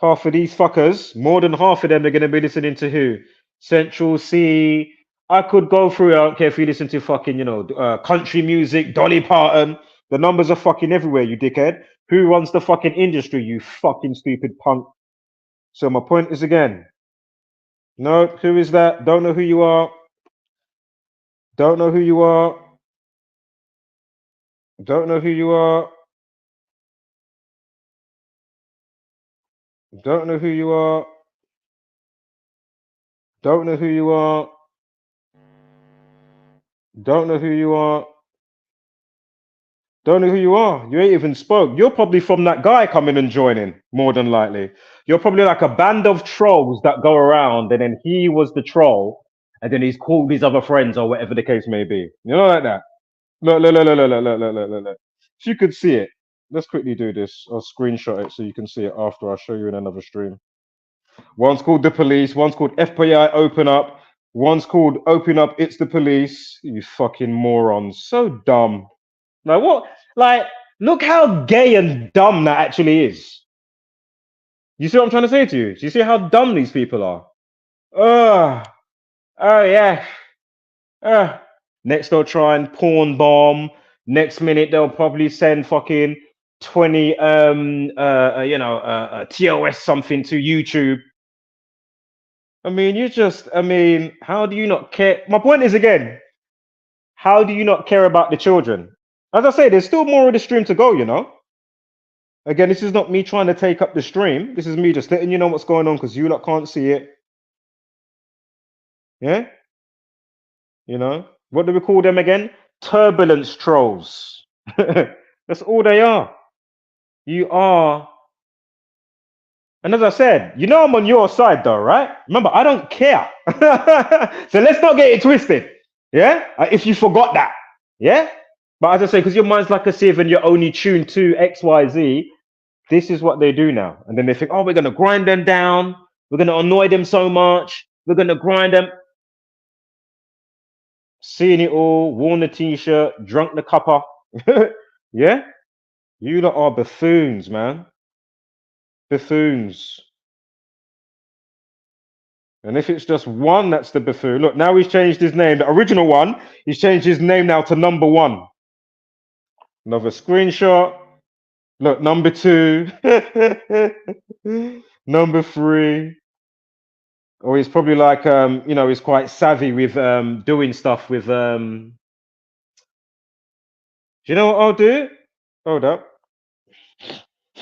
half of these fuckers, more than half of them, are going to be listening to who? Central C. I could go through. I don't care if you listen to fucking, you know, country music, Dolly Parton. The numbers are fucking everywhere, you dickhead. Who runs the fucking industry, you fucking stupid punk? So my point is again. No, who is that? Don't know who you are. Don't know who you are. Don't know who you are. Don't know who you are. Don't know who you are. Don't know who you are. Don't know who you are. You ain't even spoke. You're probably from that guy coming and joining, more than likely. You're probably like a band of trolls that go around, and then he was the troll, and then he's called his other friends or whatever the case may be. You know, like that. Look. If you could see it, let's quickly do this. I'll screenshot it so you can see it after I show you in another stream. One's called The Police. One's called FBI Open Up. One's called Open Up, It's the Police. You fucking morons. So dumb. Like, what? Like, look how gay and dumb that actually is. You see what I'm trying to say to you? Do you see how dumb these people are? Oh yeah. Next they'll try and porn bomb. Next minute they'll probably send fucking 20 TOS something to YouTube. I mean, how do you not care? My point is again, how do you not care about the children? As I say, there's still more of the stream to go, you know. Again, this is not me trying to take up the stream. This is me just letting you know what's going on because you lot can't see it. Yeah? You know? What do we call them again? Turbulence trolls. That's all they are. You are. And as I said, you know I'm on your side though, right? Remember, I don't care. So let's not get it twisted. Yeah? If you forgot that. Yeah? But as I say, because your mind's like a sieve and you're only tuned to XYZ, this is what they do now. And then they think, oh, we're going to grind them down. We're going to annoy them so much. We're going to grind them. Seeing it all, worn the t-shirt, drunk the cuppa. Yeah? You lot are buffoons, man. Buffoons. And if it's just one, that's the buffoon. Look, now he's changed his name. The original one, he's changed his name now to number 1. Another screenshot. Look, number 2. Number 3. Or he's probably like, you know, he's quite savvy with doing stuff with... Do you know what I'll do? Hold up.